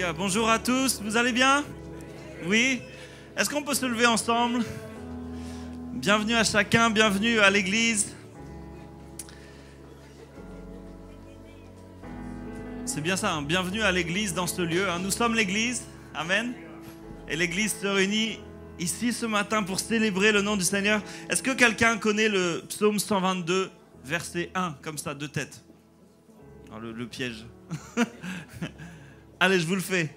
Alléluia. Bonjour à tous, vous allez bien? Oui? Est-ce qu'on peut se lever ensemble? Bienvenue à chacun, bienvenue à l'église. C'est bien ça, hein? Bienvenue à l'église dans ce lieu. Hein? Nous sommes l'église, amen. Et l'église se réunit ici ce matin pour célébrer le nom du Seigneur. Est-ce que quelqu'un connaît le psaume 122, verset 1, comme ça, de tête? Oh, le piège. Allez, je vous le fais.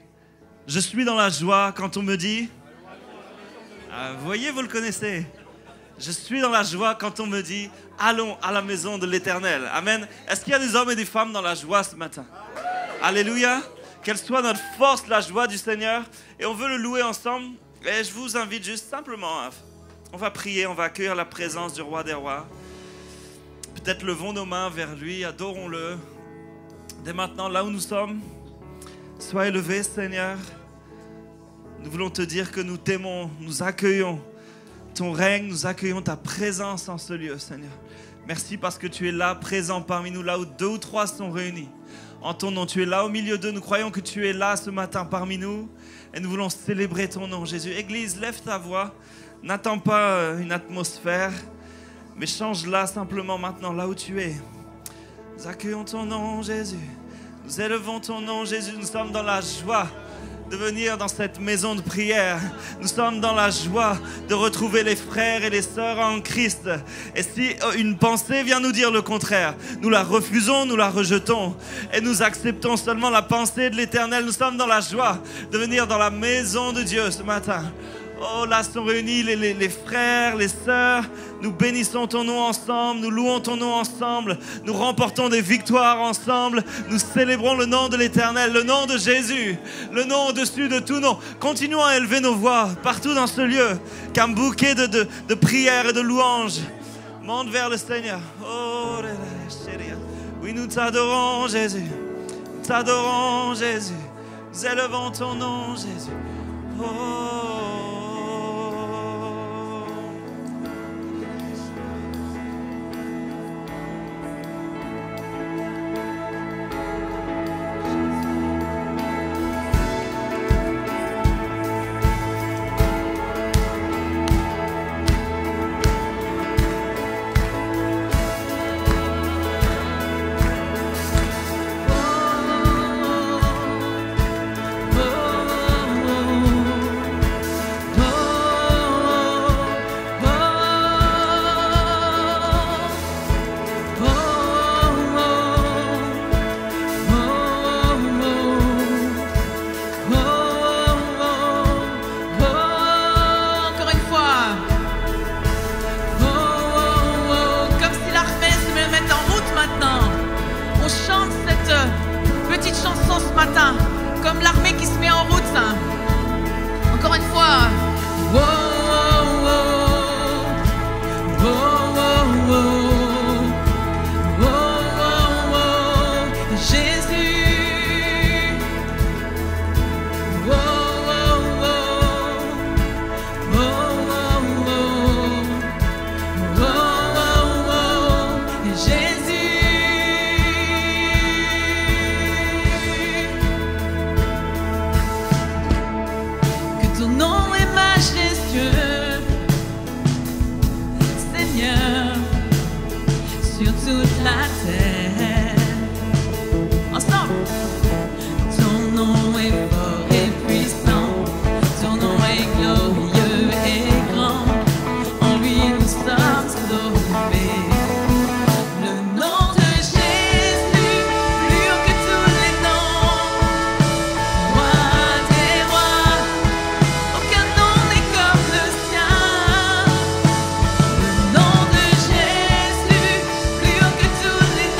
Je suis dans la joie quand on me dit... Ah, vous voyez, vous le connaissez. Je suis dans la joie quand on me dit « Allons à la maison de l'Éternel ». Amen. Est-ce qu'il y a des hommes et des femmes dans la joie ce matin? Alléluia. Quelle soit notre force, la joie du Seigneur. Et on veut le louer ensemble. Et je vous invite juste simplement, on va prier, on va accueillir la présence du Roi des Rois. Peut-être levons nos mains vers lui, adorons-le. Dès maintenant, là où nous sommes, sois élevé, Seigneur. Nous voulons te dire que nous t'aimons, nous accueillons ton règne, nous accueillons ta présence en ce lieu, Seigneur. Merci parce que tu es là, présent parmi nous, là où 2 ou 3 sont réunis. En ton nom, tu es là au milieu d'eux. Nous croyons que tu es là ce matin parmi nous. Et nous voulons célébrer ton nom, Jésus. Église, lève ta voix. N'attends pas une atmosphère, mais change-la simplement maintenant, là où tu es. Nous accueillons ton nom, Jésus. Nous élevons ton nom, Jésus. Nous sommes dans la joie de venir dans cette maison de prière. Nous sommes dans la joie de retrouver les frères et les sœurs en Christ. Et si une pensée vient nous dire le contraire, nous la refusons, nous la rejetons et nous acceptons seulement la pensée de l'Éternel. Nous sommes dans la joie de venir dans la maison de Dieu ce matin. Oh, là sont réunis les frères, les sœurs. Nous bénissons ton nom ensemble, nous louons ton nom ensemble, nous remportons des victoires ensemble, nous célébrons le nom de l'Éternel, le nom de Jésus, le nom au-dessus de tout nom. Continuons à élever nos voix partout dans ce lieu, qu'un bouquet de prières et de louanges monte vers le Seigneur. Oh, oui, nous t'adorons, Jésus, nous t'adorons, Jésus, nous élevons ton nom, Jésus. Oh. Plus haut que tous les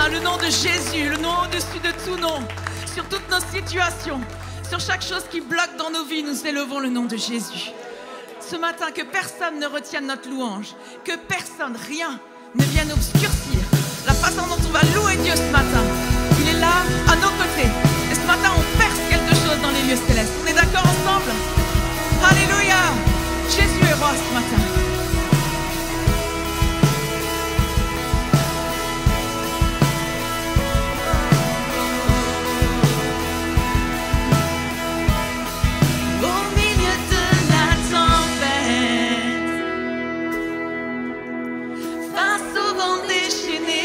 matin, le nom de Jésus, le nom au-dessus de tout nom, sur toutes nos situations, sur chaque chose qui bloque dans nos vies, nous élevons le nom de Jésus. Ce matin, que personne ne retienne notre louange, que personne, rien ne vienne obscurcir la façon dont on va louer Dieu ce matin. Il est là, à nos côtés. Et ce matin, on perce quelque chose dans les lieux célestes. On est d'accord ensemble? Alléluia! Jésus est roi ce matin. Face au vent déchaîné,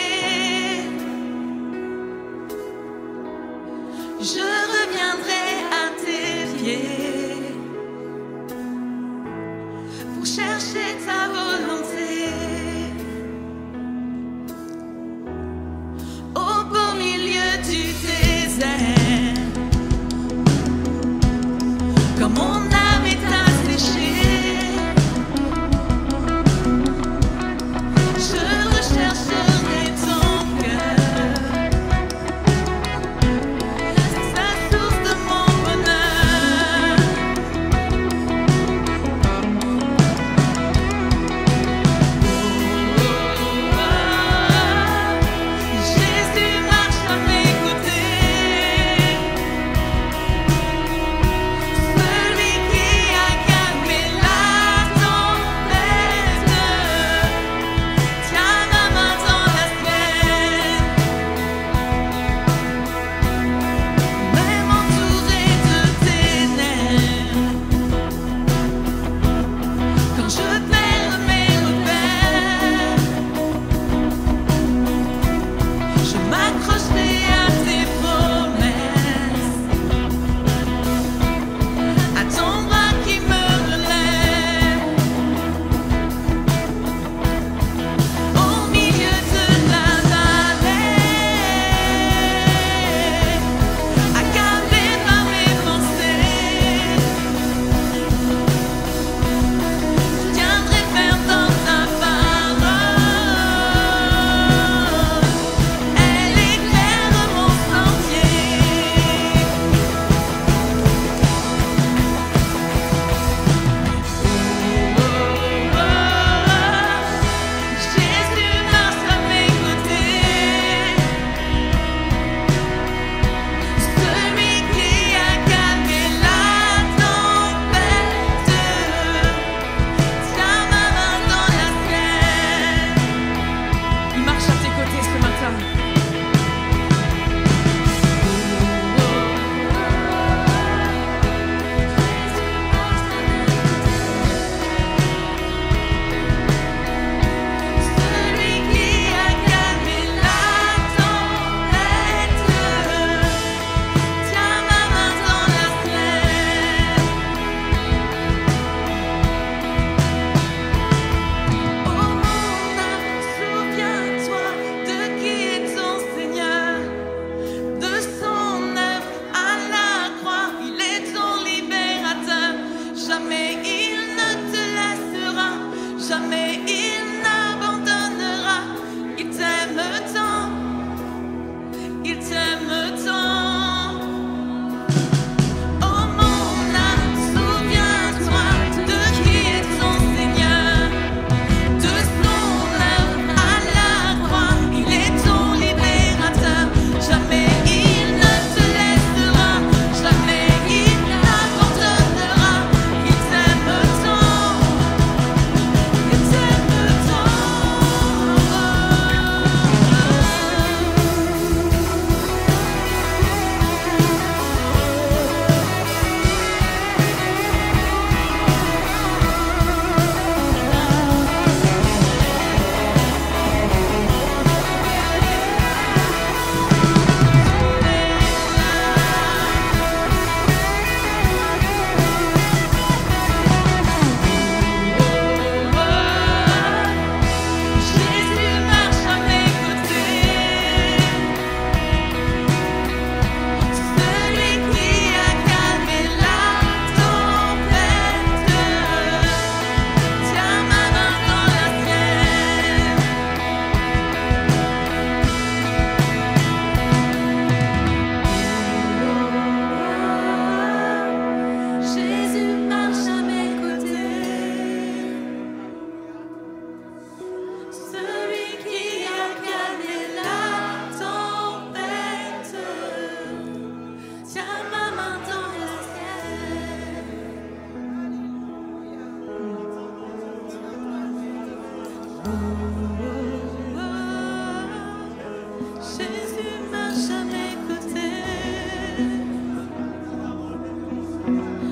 Jésus marche à mes côtés.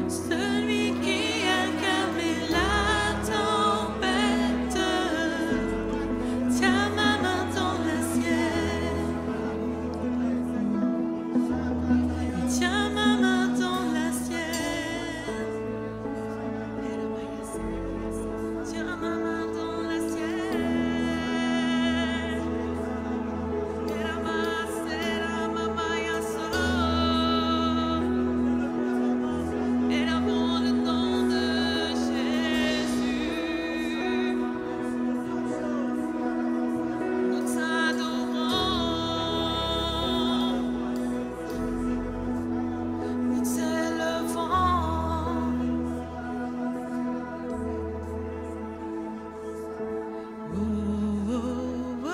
Celui qui a calmé la tempête. Tiens ma main dans la sienne. Tiens ma main dans la sienne. Tiens ma main dans la sienne. Et dans le nom de Jésus, nous t'adorons, nous t'élevons. Oh, oh, oh.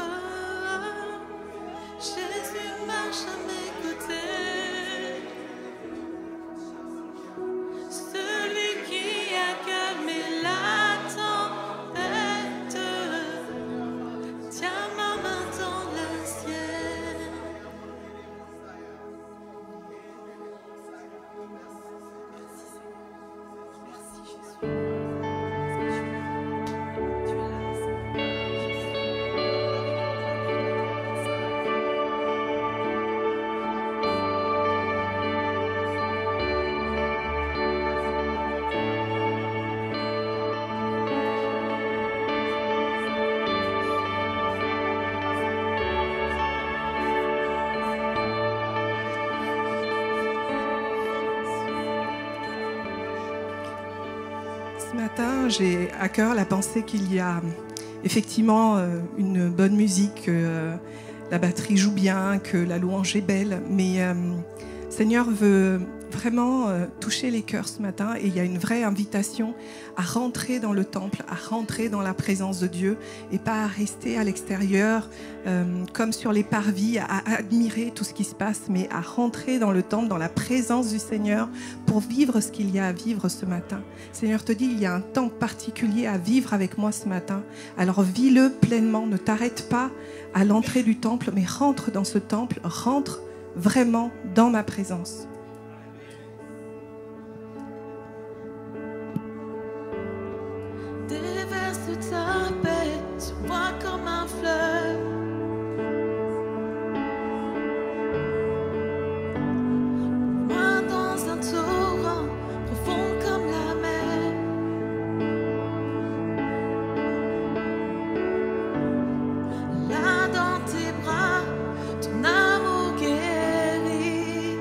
Jésus marche à mes côtés. Celui qui a calmé la tempête. Tiens ma main dans la sienne. Merci Jésus. Tu es là, Ce matin, j'ai à cœur la pensée qu'il y a effectivement une bonne musique, que la batterie joue bien, que la louange est belle, mais Seigneur veut vraiment toucher les cœurs ce matin et il y a une vraie invitation à rentrer dans le temple, à rentrer dans la présence de Dieu et pas à rester à l'extérieur comme sur les parvis, à admirer tout ce qui se passe, mais à rentrer dans le temple, dans la présence du Seigneur pour vivre ce qu'il y a à vivre ce matin. Seigneur te dit, il y a un temps particulier à vivre avec moi ce matin, alors vis-le pleinement, ne t'arrête pas à l'entrée du temple, mais rentre dans ce temple, rentre vraiment dans ma présence. déverse ta paix sur moi comme un fleuve. Moi dans un torrent profond comme la mer. Là dans tes bras, ton amour guérit.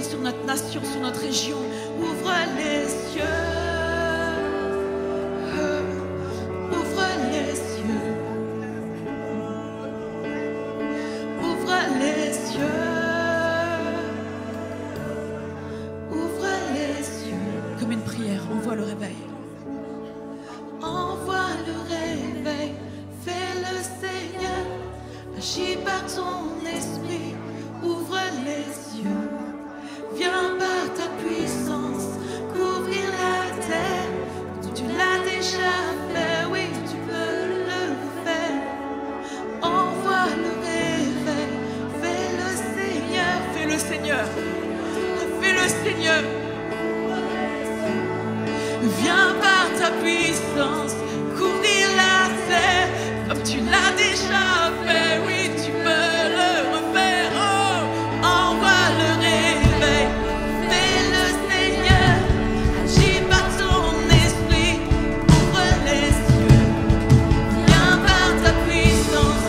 sur notre nation, sur notre région. Ouvre les cieux. Ouvre les cieux. Ouvre les cieux. Ouvre les cieux. Comme une prière, envoie le réveil. Envoie le réveil. Fais le Seigneur. Agis par ton esprit. Ouvre les cieux. Viens par ta puissance couvrir la terre. Tu l'as déjà fait, oui, tu peux le faire. Envoie le réveil, fais le Seigneur, fais le Seigneur, fais le Seigneur. Viens par ta puissance couvrir la terre. Comme tu l'as déjà fait, oui, tu peux le refaire. Oh, envoie le réveil, fais le Seigneur, agis par ton esprit, ouvre les cieux. Viens par ta puissance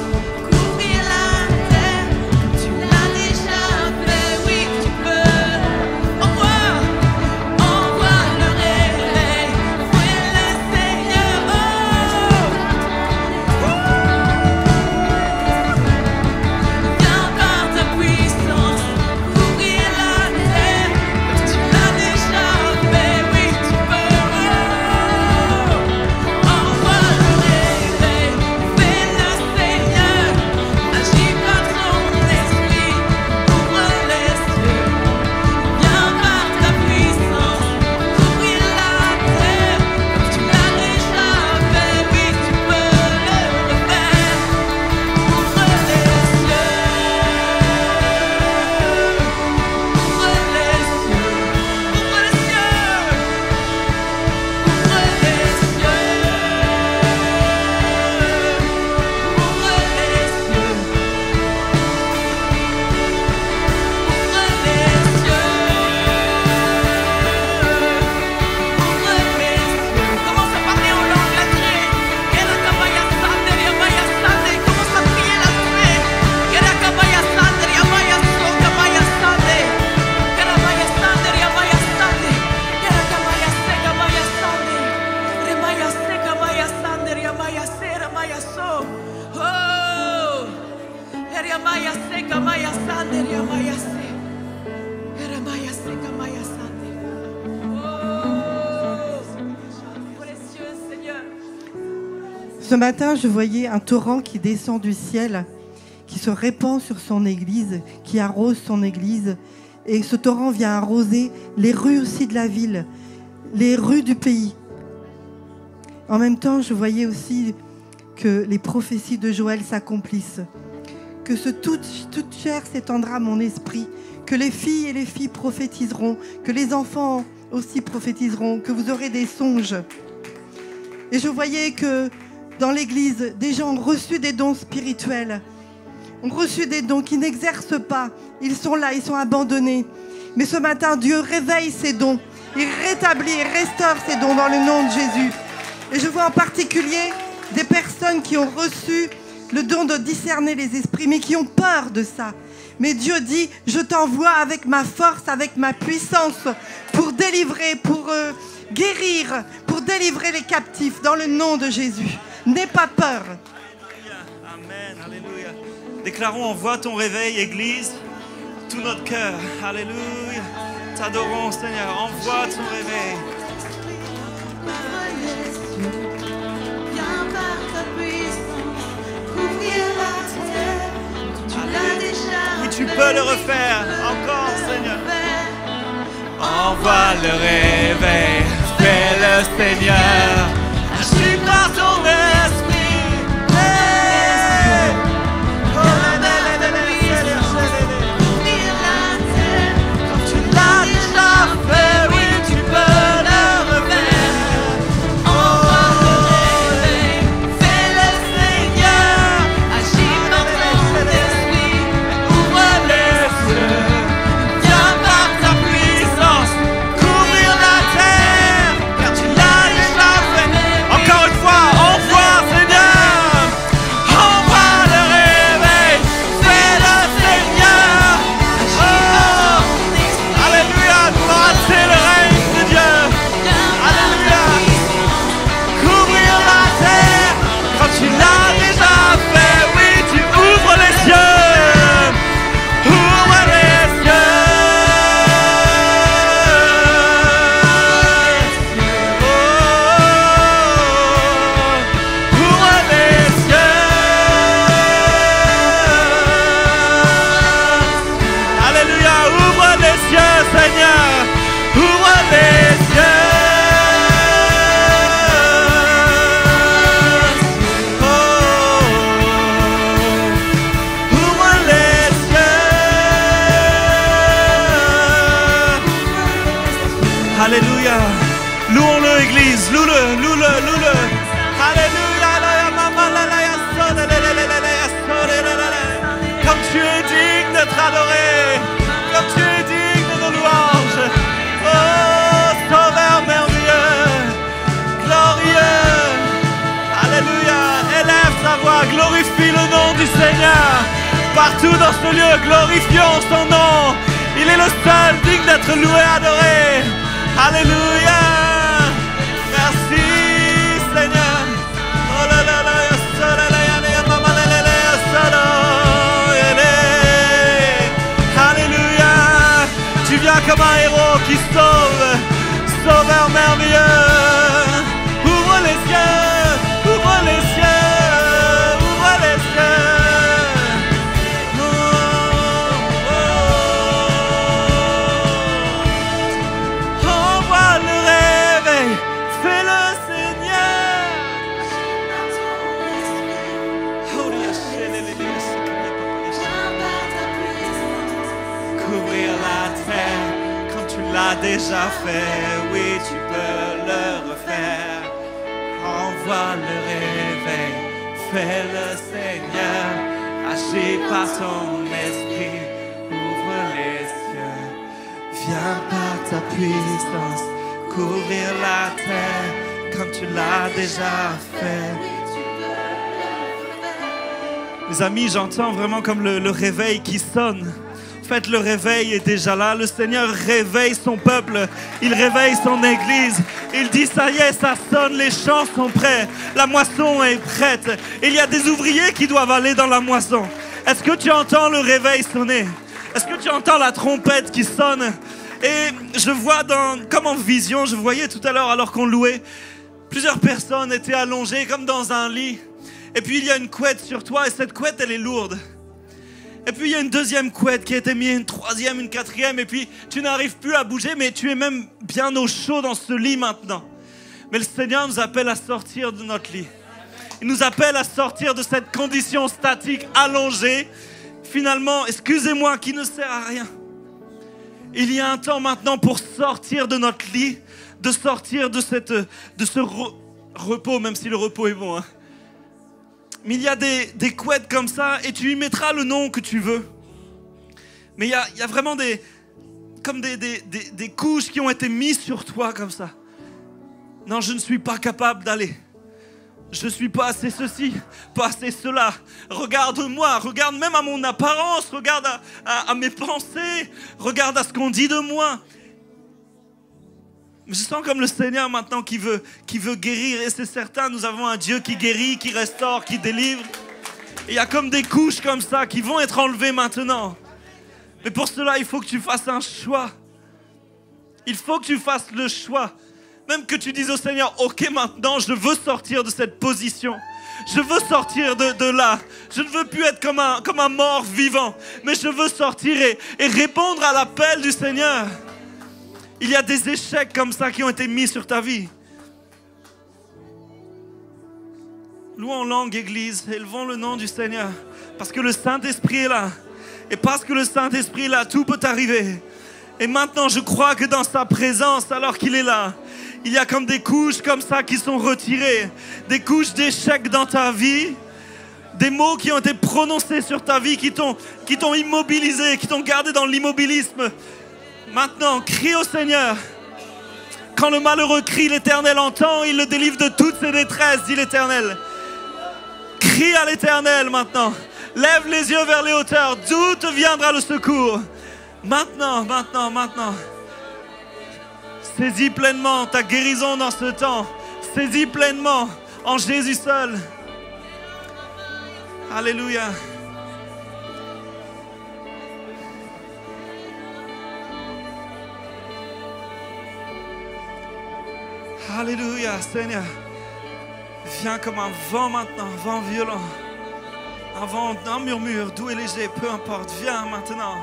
couvrir la terre. Tu l'as déjà fait, oui, tu peux. Envoie le réveil, fais le Seigneur. Viens par ta puissance couvrir la terre. Tu l'as déjà fait, oui, tu peux. Envoie le réveil, fais le Seigneur, agis par ton esprit, ouvre les cieux. Viens par ta puissance couvrir la terre. Tu l'as déjà fait, oui, tu peux le refaire. Ouvre les cieux. Ouvre les cieux. Ouvre les cieux. Ouvre les cieux. Ouvre les cieux. Commence à parler en langue latine. Commence à prier la paix. Ce matin, je voyais un torrent qui descend du ciel, qui se répand sur son église, qui arrose son église. Et ce torrent vient arroser les rues aussi de la ville, les rues du pays. En même temps, je voyais aussi que les prophéties de Joël s'accomplissent, que toute chair s'étendra à mon esprit, que les filles et les filles prophétiseront, que les enfants aussi prophétiseront, que vous aurez des songes. Et je voyais que dans l'église, des gens ont reçu des dons spirituels, ont reçu des dons qui n'exercent pas. Ils sont là, ils sont abandonnés. Mais ce matin, Dieu réveille ces dons. Il rétablit et restaure ces dons dans le nom de Jésus. Et je vois en particulier des personnes qui ont reçu le don de discerner les esprits, mais qui ont peur de ça. Mais Dieu dit, je t'envoie avec ma force, avec ma puissance, pour délivrer, pour guérir, pour délivrer les captifs dans le nom de Jésus. N'aie pas peur. Amen, alléluia. Déclarons, envoie ton réveil, Église, tout notre cœur. Alléluia. T'adorons, Seigneur. Envoie ton réveil. Viens par ta puissance couvrir la terre. Tu l'as déjà Oui, tu peux le refaire. Encore, Seigneur. Envoie le réveil. Fais le Seigneur. Agis par ton esprit. Hey! couvrir la terre. Tu l'as déjà fait, oui, tu peux le refaire. Envoie le réveil, fais le Seigneur, agis par ton esprit, Ouvre les yeux, viens par ta puissance, couvrir la terre, car tu l'as déjà fait. Alléluia. Louons-le, Église. Loue-le, loue-le, loue-le. Alléluia. Comme tu es digne d'être adoré. Comme tu es digne de nos louanges. Oh, Sauveur merveilleux. Glorieux. Alléluia. Élève ta voix. Glorifie le nom du Seigneur. Partout dans ce lieu, glorifions son nom. Il est le seul digne d'être loué, adoré. Alléluia. Merci Seigneur. Oh là là là. Alléluia. Tu viens comme un héros qui sauve. Sauveur merveilleux. Ouvre les cieux. Ouvre les cieux. Ouvre les cieux. Envoie le réveil. Fais-le Seigneur. Couvrir la terre comme tu l'as déjà fait. Oui, tu peux le refaire. Envoie le réveil. Fais-le Seigneur. Agis par ton esprit. Ouvre les cieux. Viens par ta puissance. Couvrir la terre comme tu l'as déjà fait. Mes amis, j'entends vraiment comme le réveil qui sonne. En fait, le réveil est déjà là. Le Seigneur réveille son peuple. Il réveille son église. Il dit, ça y est, ça sonne, les champs sont prêts. La moisson est prête. Il y a des ouvriers qui doivent aller dans la moisson. Est-ce que tu entends le réveil sonner? Est-ce que tu entends la trompette qui sonne? Et je vois comme en vision, je voyais tout à l'heure alors qu'on louait, plusieurs personnes étaient allongées comme dans un lit. Et puis il y a une couette sur toi et cette couette elle est lourde. Et puis il y a une deuxième couette qui a été mise, une troisième, une quatrième. Et puis tu n'arrives plus à bouger mais tu es même bien au chaud dans ce lit maintenant. Mais le Seigneur nous appelle à sortir de notre lit. Il nous appelle à sortir de cette condition statique allongée. Finalement, excusez-moi, qui ne sert à rien. Il y a un temps maintenant pour sortir de notre lit, de sortir de ce repos, même si le repos est bon. Hein. Mais il y a des couettes comme ça et tu y mettras le nom que tu veux. Mais il y a vraiment des couches qui ont été mises sur toi comme ça. Non, je ne suis pas capable d'aller. Je ne suis pas assez ceci, pas assez cela. Regarde-moi, regarde même à mon apparence, regarde à mes pensées, regarde à ce qu'on dit de moi. Je sens comme le Seigneur maintenant qui veut guérir. Et c'est certain, nous avons un Dieu qui guérit, qui restaure, qui délivre. Et il y a comme des couches comme ça qui vont être enlevées maintenant. Mais pour cela, il faut que tu fasses un choix. Il faut que tu fasses le choix. Même que tu dises au Seigneur, ok, maintenant, je veux sortir de cette position. Je veux sortir de là. Je ne veux plus être comme un mort vivant. Mais je veux sortir et répondre à l'appel du Seigneur. Il y a des échecs comme ça qui ont été mis sur ta vie. Louons en langue, Église. Élevons le nom du Seigneur. Parce que le Saint-Esprit est là. Et parce que le Saint-Esprit est là, tout peut arriver. Et maintenant, je crois que dans sa présence, alors qu'il est là, il y a comme des couches comme ça qui sont retirées. Des couches d'échecs dans ta vie. Des mots qui ont été prononcés sur ta vie, qui t'ont immobilisé, qui t'ont gardé dans l'immobilisme. Maintenant, crie au Seigneur. Quand le malheureux crie, l'Éternel entend. Il le délivre de toutes ses détresses, dit l'Éternel. Crie à l'Éternel maintenant. Lève les yeux vers les hauteurs. D'où te viendra le secours? Maintenant. Saisis pleinement ta guérison dans ce temps. Saisis pleinement en Jésus seul. Alléluia. Alléluia, Seigneur. Viens comme un vent maintenant, un vent violent. Un vent, un murmure, doux et léger, peu importe. Viens maintenant.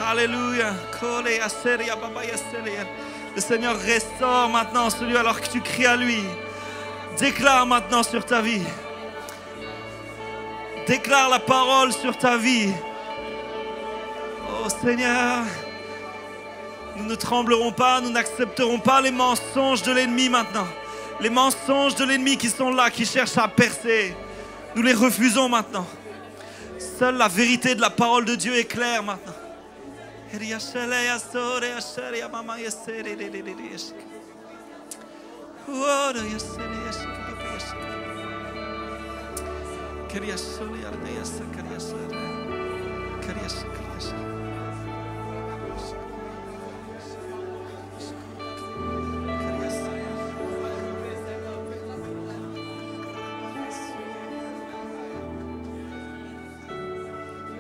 Alléluia. Le Seigneur restaure maintenant celui alors que tu cries à lui. Déclare maintenant sur ta vie. Déclare la parole sur ta vie. Oh Seigneur, Nous ne tremblerons pas, nous n'accepterons pas les mensonges de l'ennemi maintenant. Les mensonges de l'ennemi qui sont là, qui cherchent à percer. Nous les refusons maintenant. Seule la vérité de la parole de Dieu est claire maintenant.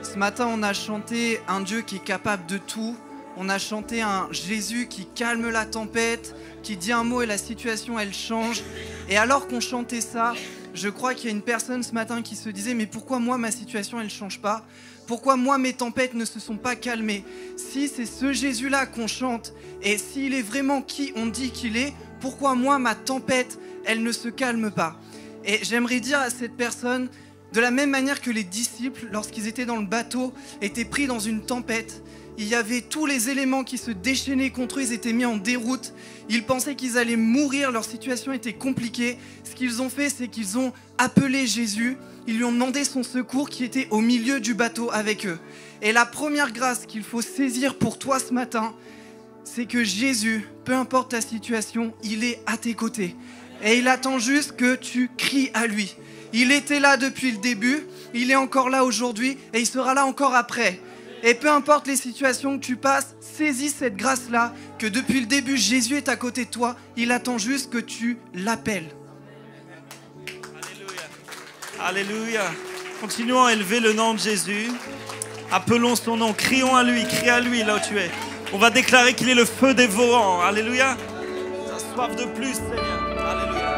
Ce matin, on a chanté un Dieu qui est capable de tout. On a chanté un Jésus qui calme la tempête, qui dit un mot et la situation, elle change. Et alors qu'on chantait ça, je crois qu'il y a une personne ce matin qui se disait « Mais pourquoi moi, ma situation, elle ne change pas ? Pourquoi moi, mes tempêtes ne se sont pas calmées ? Si c'est ce Jésus-là qu'on chante, et s'il est vraiment qui on dit qu'il est, pourquoi moi, ma tempête, elle ne se calme pas ?» Et j'aimerais dire à cette personne, de la même manière que les disciples, lorsqu'ils étaient dans le bateau, étaient pris dans une tempête, il y avait tous les éléments qui se déchaînaient contre eux, ils étaient mis en déroute, ils pensaient qu'ils allaient mourir, leur situation était compliquée. Ce qu'ils ont fait, c'est qu'ils ont appelé Jésus, ils lui ont demandé son secours qui était au milieu du bateau avec eux. Et la première grâce qu'il faut saisir pour toi ce matin, c'est que Jésus, peu importe ta situation, il est à tes côtés. Et il attend juste que tu cries à lui. Il était là depuis le début, il est encore là aujourd'hui et il sera là encore après. Et peu importe les situations que tu passes, saisis cette grâce-là, que depuis le début, Jésus est à côté de toi. Il attend juste que tu l'appelles. Alléluia. Alléluia. Continuons à élever le nom de Jésus. Appelons son nom, crions à lui, crie à lui là où tu es. On va déclarer qu'il est le feu dévorant. Alléluia. Tu as soif de plus, Seigneur. Alléluia.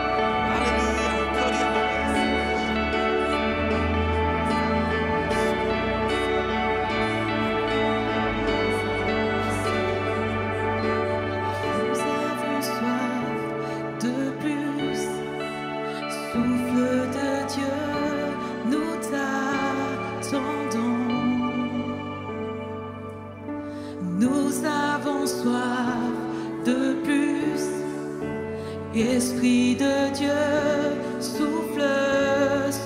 Esprit de Dieu, souffle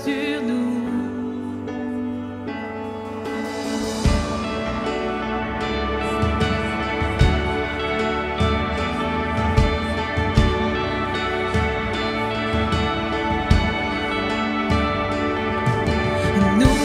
sur nous. Nous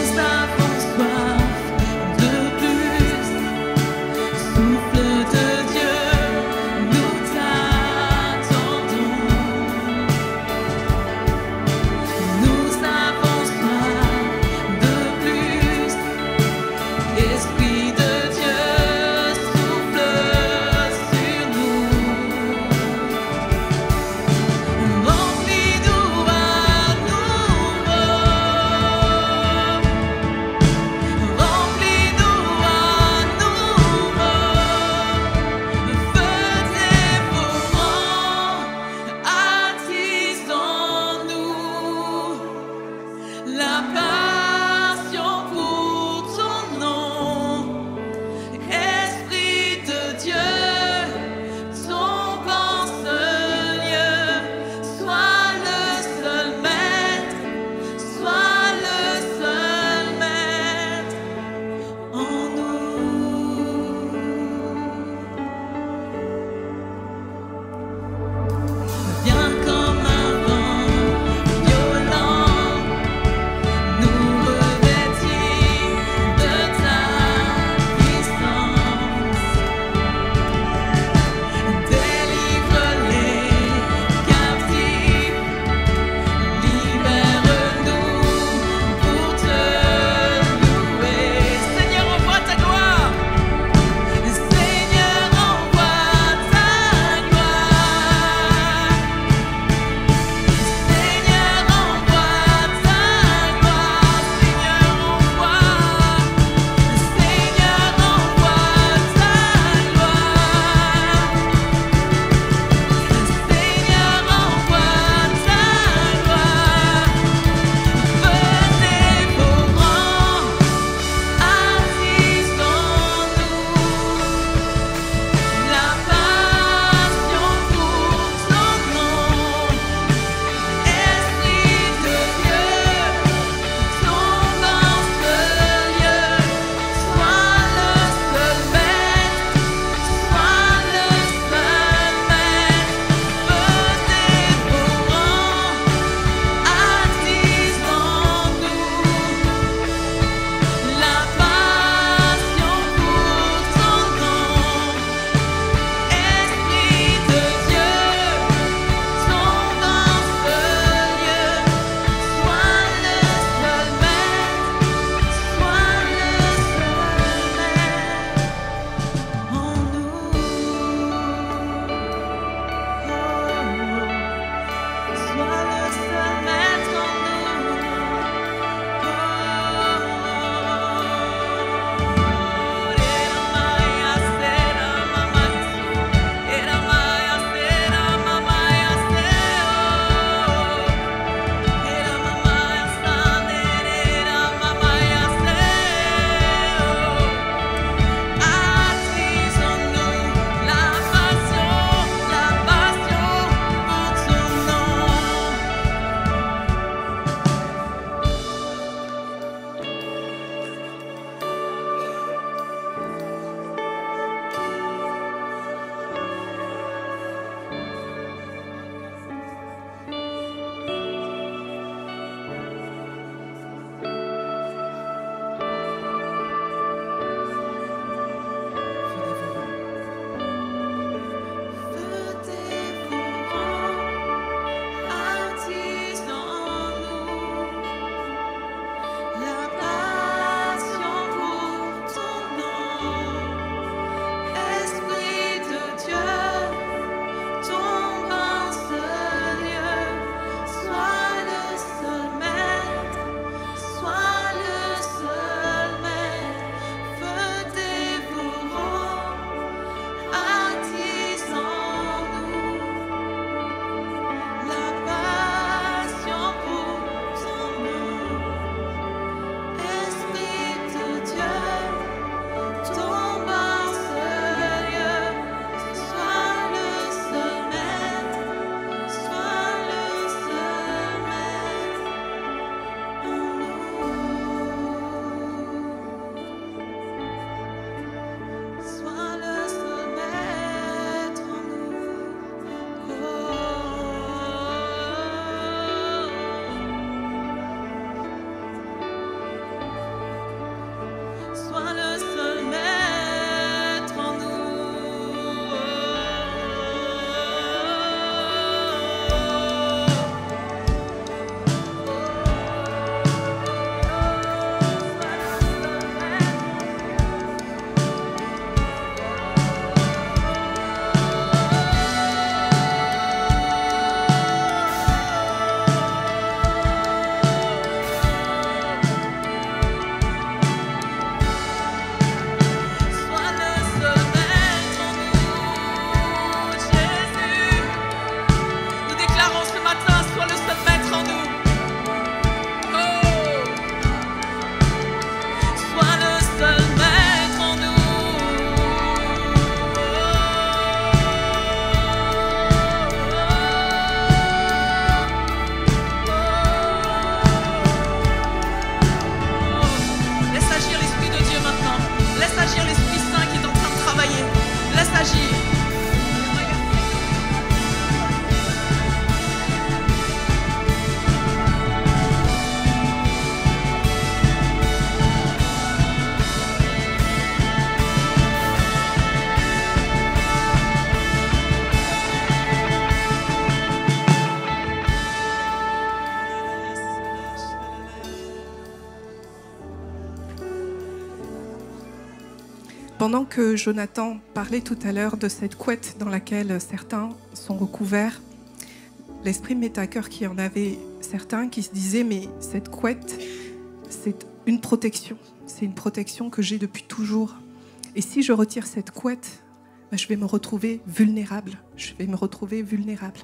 Pendant que Jonathan parlait tout à l'heure de cette couette dans laquelle certains sont recouverts, l'Esprit me met à cœur qu'il y en avait certains qui se disaient « mais cette couette, c'est une protection. C'est une protection que j'ai depuis toujours. Et si je retire cette couette, je vais me retrouver vulnérable. Je vais me retrouver vulnérable. »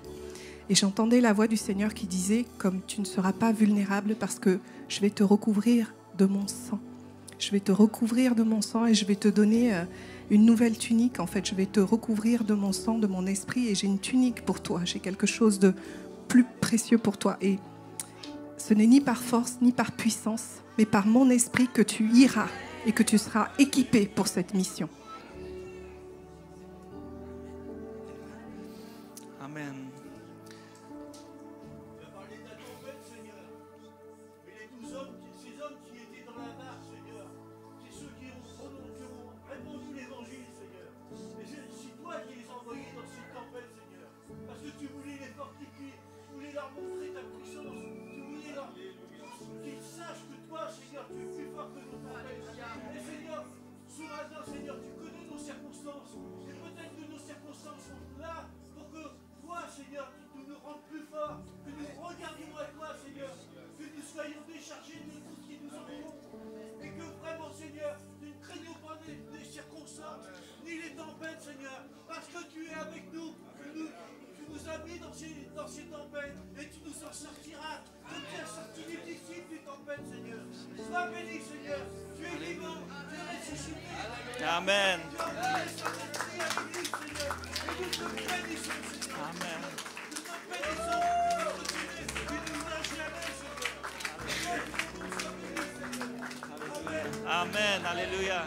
Et j'entendais la voix du Seigneur qui disait « comme tu ne seras pas vulnérable parce que je vais te recouvrir de mon sang. Je vais te recouvrir de mon sang et je vais te donner une nouvelle tunique. En fait, je vais te recouvrir de mon sang, de mon esprit et j'ai une tunique pour toi. J'ai quelque chose de plus précieux pour toi. Et ce n'est ni par force, ni par puissance, mais par mon esprit que tu iras et que tu seras équipé pour cette mission. » Amen. Dans ces tempêtes, et tu nous en sortiras, comme tu as sorti les disciples des tempêtes, Seigneur. Sois béni, Seigneur. Tu es vivant, tu es ressuscité. Amen. Tu as envoyé son esprit à l'église, Seigneur. Et nous te bénissons, Seigneur. Amen. Nous te bénissons parce que tu nous as jamais, Seigneur. Amen. Alléluia.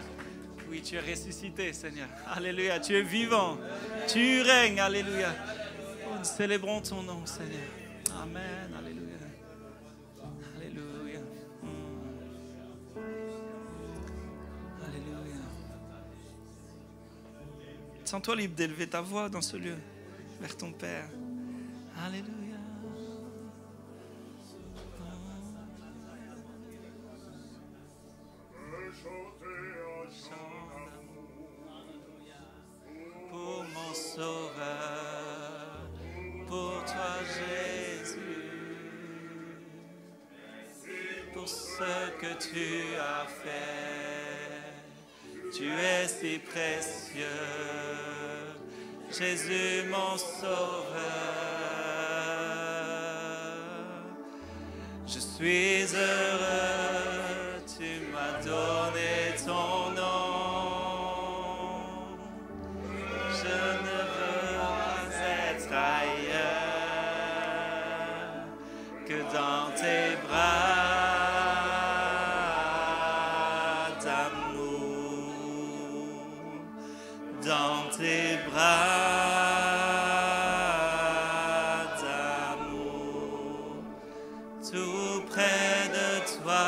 Oui, tu es ressuscité, Seigneur. Alléluia. Tu es vivant. Tu règnes. Alléluia. Nous célébrons ton nom, Seigneur. Amen. Alléluia. Alléluia. Alléluia. Sens-toi libre d'élever ta voix dans ce lieu vers ton Père. Alléluia. Pour mon Sauveur, pour toi Jésus, pour ce que tu as fait, tu es si précieux, Jésus mon Sauveur. Je suis heureux, tu m'as donné ton nom. Je ne veux pas être ailleurs que dans tes bras d'amour, dans tes bras d'amour, tout près de toi.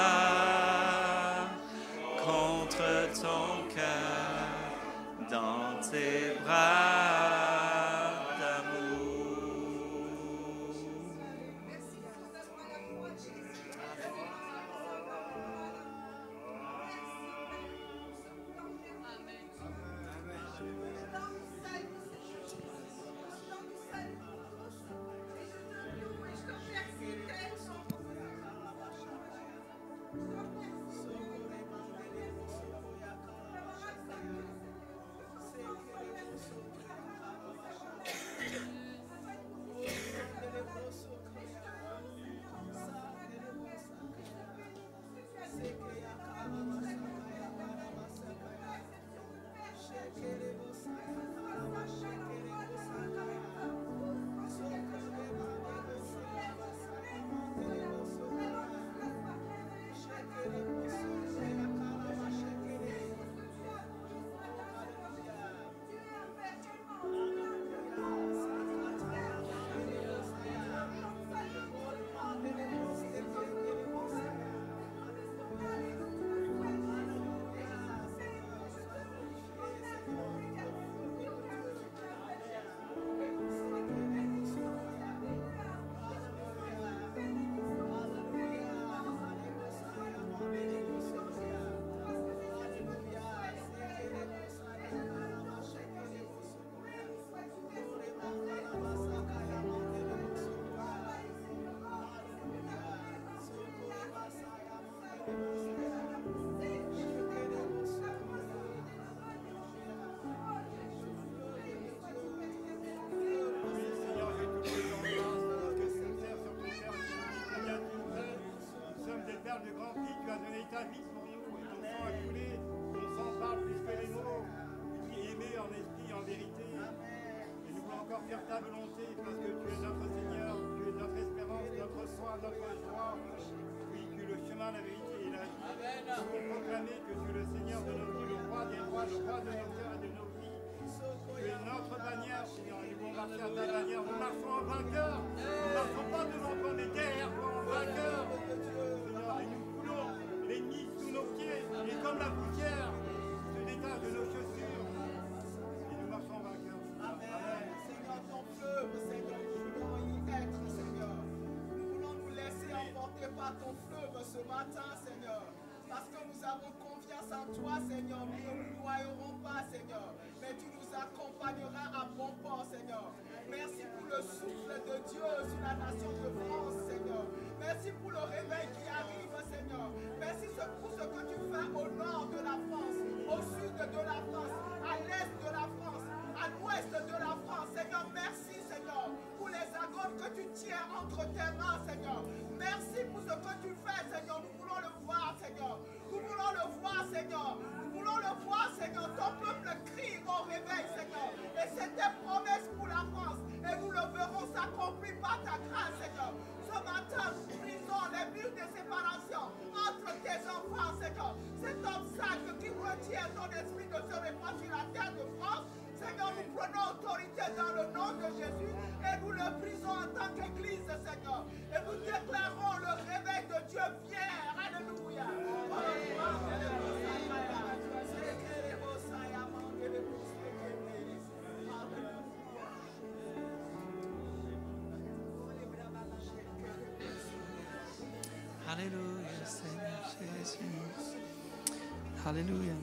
Seigneur, faire ta volonté, parce que tu es notre Seigneur, tu es notre espérance, notre foi, notre joie. Oui, tu es le chemin, la vérité et la vie. Nous pouvons proclamer que tu es le Seigneur de nos vies, le roi des rois, le roi de nos cœurs et de nos vies. Tu es notre bannière, Seigneur, et nous pouvons marcher à ta bannière. Nous marchons en vainqueur. Nous ne marchons pas devant toi, mais derrière toi, en vainqueur. Seigneur, et nous coulons l'ennemi sous nos pieds, et comme la poussière se détache de nos chaussures. Et nous marchons en vainqueur. Amen. Seigneur, ton fleuve, Seigneur, nous voulons y être, Seigneur. Nous voulons nous laisser emporter par ton fleuve ce matin, Seigneur. Parce que nous avons confiance en toi, Seigneur. Nous ne nous noierons pas, Seigneur. Mais tu nous accompagneras à bon port, Seigneur. Merci pour le souffle de Dieu sur la nation de France, Seigneur. Merci pour le réveil qui arrive, Seigneur. Merci pour ce que tu fais au nord de la France, au sud de la France, à l'est de la France, à l'ouest de la France. Seigneur, merci, Seigneur, pour les agones que tu tiens entre tes mains, Seigneur. Merci pour ce que tu fais, Seigneur. Nous voulons le voir, Seigneur. Nous voulons le voir, Seigneur. Nous voulons le voir, Seigneur. Ton peuple crie au réveil, Seigneur. Et c'est tes promesses pour la France. Et nous le verrons s'accomplir par ta grâce, Seigneur. Ce matin, nous brisons les murs de séparation entre tes enfants, Seigneur. Cet obstacle qui retient ton esprit de se répandre sur la terre de France. Seigneur, nous prenons autorité dans le nom de Jésus et nous le brisons en tant qu'Église, Seigneur. Et nous déclarons le réveil de Dieu vient. Alléluia. Alléluia, Seigneur Jésus. Alléluia.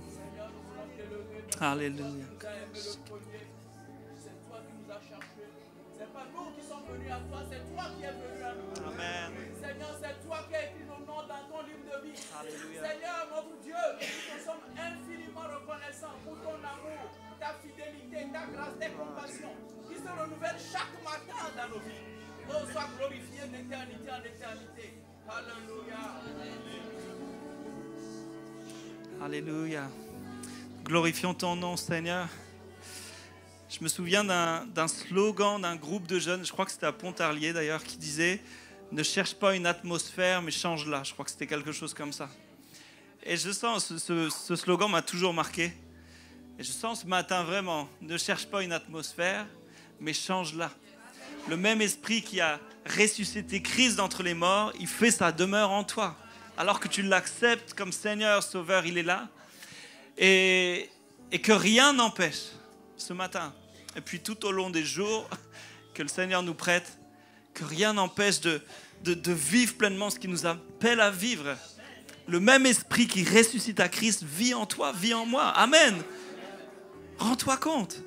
Alléluia. C'est toi qui nous as cherchés. C'est pas nous qui sommes venus à toi, c'est toi qui es venu à nous. Amen. Seigneur, c'est toi qui as écrit nos noms dans ton livre de vie. Alléluia. Seigneur, notre Dieu, nous sommes infiniment reconnaissants pour ton amour, ta fidélité, ta grâce, tes compassions qui se renouvellent chaque matin dans nos vies. Oh, sois glorifié d'éternité en éternité. Alléluia. Alléluia. Glorifions ton nom, Seigneur. Je me souviens d'un slogan d'un groupe de jeunes, je crois que c'était à Pontarlier d'ailleurs, qui disait « Ne cherche pas une atmosphère, mais change-la ». Je crois que c'était quelque chose comme ça. Et je sens, ce slogan m'a toujours marqué. Et je sens ce matin vraiment, ne cherche pas une atmosphère, mais change-la. Le même esprit qui a ressuscité Christ d'entre les morts, il fait sa demeure en toi. Alors que tu l'acceptes comme Seigneur, Sauveur, il est là. Et que rien n'empêche, ce matin, et puis tout au long des jours que le Seigneur nous prête, que rien n'empêche de vivre pleinement ce qu'il nous appelle à vivre. Le même esprit qui ressuscite à Christ vit en toi, vit en moi. Amen. Rends-toi compte.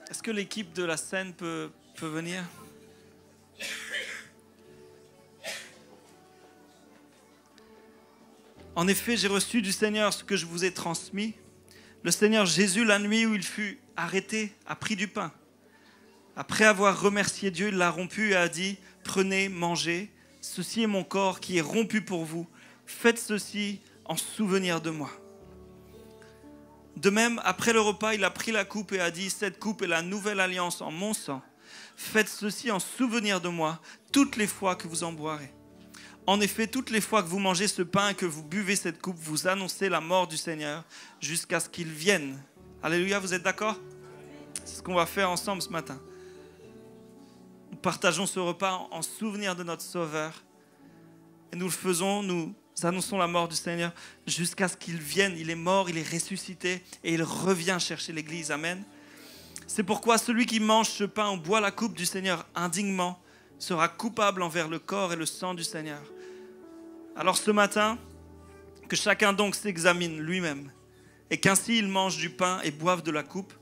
Est-ce que l'équipe de la scène peut venir ? En effet, j'ai reçu du Seigneur ce que je vous ai transmis. Le Seigneur Jésus, la nuit où il fut arrêté, a pris du pain. Après avoir remercié Dieu, il l'a rompu et a dit « Prenez, mangez, ceci est mon corps qui est rompu pour vous. Faites ceci en souvenir de moi. » De même, après le repas, il a pris la coupe et a dit « Cette coupe est la nouvelle alliance en mon sang. Faites ceci en souvenir de moi toutes les fois que vous en boirez. En effet, toutes les fois que vous mangez ce pain et que vous buvez cette coupe, vous annoncez la mort du Seigneur jusqu'à ce qu'il vienne. » Alléluia, vous êtes d'accord ? C'est ce qu'on va faire ensemble ce matin. Nous partageons ce repas en souvenir de notre Sauveur. Et nous le faisons, nous annonçons la mort du Seigneur jusqu'à ce qu'il vienne. Il est mort, il est ressuscité et il revient chercher l'Église. Amen. C'est pourquoi celui qui mange ce pain ou boit la coupe du Seigneur indignement sera coupable envers le corps et le sang du Seigneur. Alors ce matin, que chacun donc s'examine lui-même et qu'ainsi il mange du pain et boive de la coupe,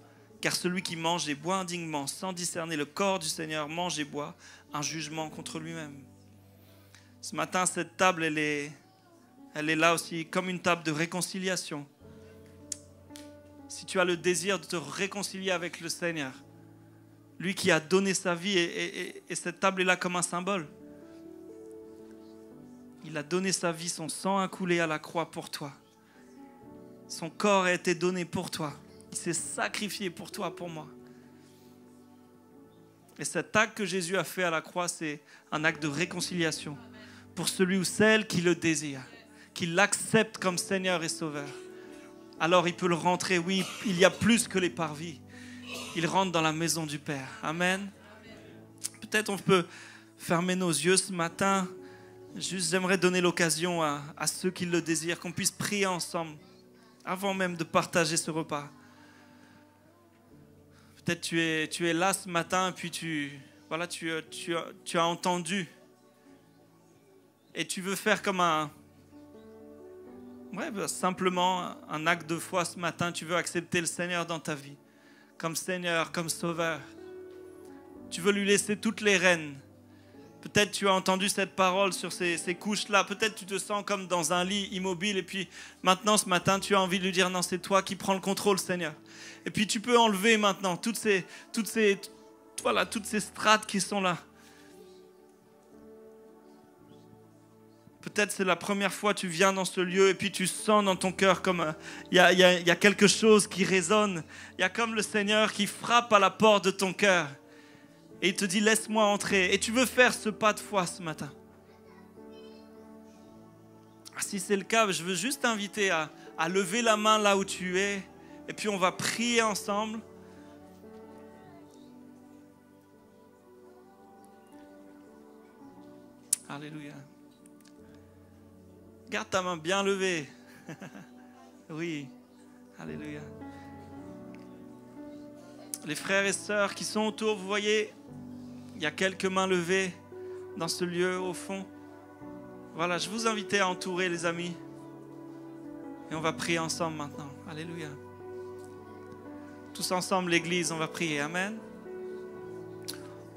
car celui qui mange et boit indignement sans discerner le corps du Seigneur mange et boit un jugement contre lui-même. Ce matin, cette table, elle est là aussi comme une table de réconciliation. Si tu as le désir de te réconcilier avec le Seigneur, lui qui a donné sa vie, et cette table est là comme un symbole. Il a donné sa vie, son sang a coulé à la croix pour toi. Son corps a été donné pour toi. Il s'est sacrifié pour toi, pour moi. Et cet acte que Jésus a fait à la croix, c'est un acte de réconciliation pour celui ou celle qui le désire, qui l'accepte comme Seigneur et Sauveur. Alors il peut le rentrer, oui, il y a plus que les parvis. Il rentre dans la maison du Père. Amen. Peut-être on peut fermer nos yeux ce matin. Juste, j'aimerais donner l'occasion à ceux qui le désirent, qu'on puisse prier ensemble, avant même de partager ce repas. Peut-être tu es là ce matin, puis tu as entendu. Et tu veux faire comme simplement un acte de foi ce matin. Tu veux accepter le Seigneur dans ta vie, comme Seigneur, comme Sauveur. Tu veux lui laisser toutes les rênes. Peut-être tu as entendu cette parole sur ces couches-là. Peut-être tu te sens comme dans un lit immobile. Et puis maintenant, ce matin, tu as envie de lui dire, non, c'est toi qui prends le contrôle, Seigneur. Et puis tu peux enlever maintenant toutes ces strates qui sont là. Peut-être c'est la première fois que tu viens dans ce lieu et puis tu sens dans ton cœur comme il y a quelque chose qui résonne. Il y a comme le Seigneur qui frappe à la porte de ton cœur. Et il te dit, laisse-moi entrer. Et tu veux faire ce pas de foi ce matin. Si c'est le cas, je veux juste t'inviter à lever la main là où tu es. Et puis on va prier ensemble. Alléluia. Garde ta main bien levée. Oui. Alléluia. Les frères et sœurs qui sont autour, vous voyez, il y a quelques mains levées dans ce lieu au fond. Voilà, je vous invite à entourer les amis. Et on va prier ensemble maintenant. Alléluia. Tous ensemble, l'église, on va prier. Amen.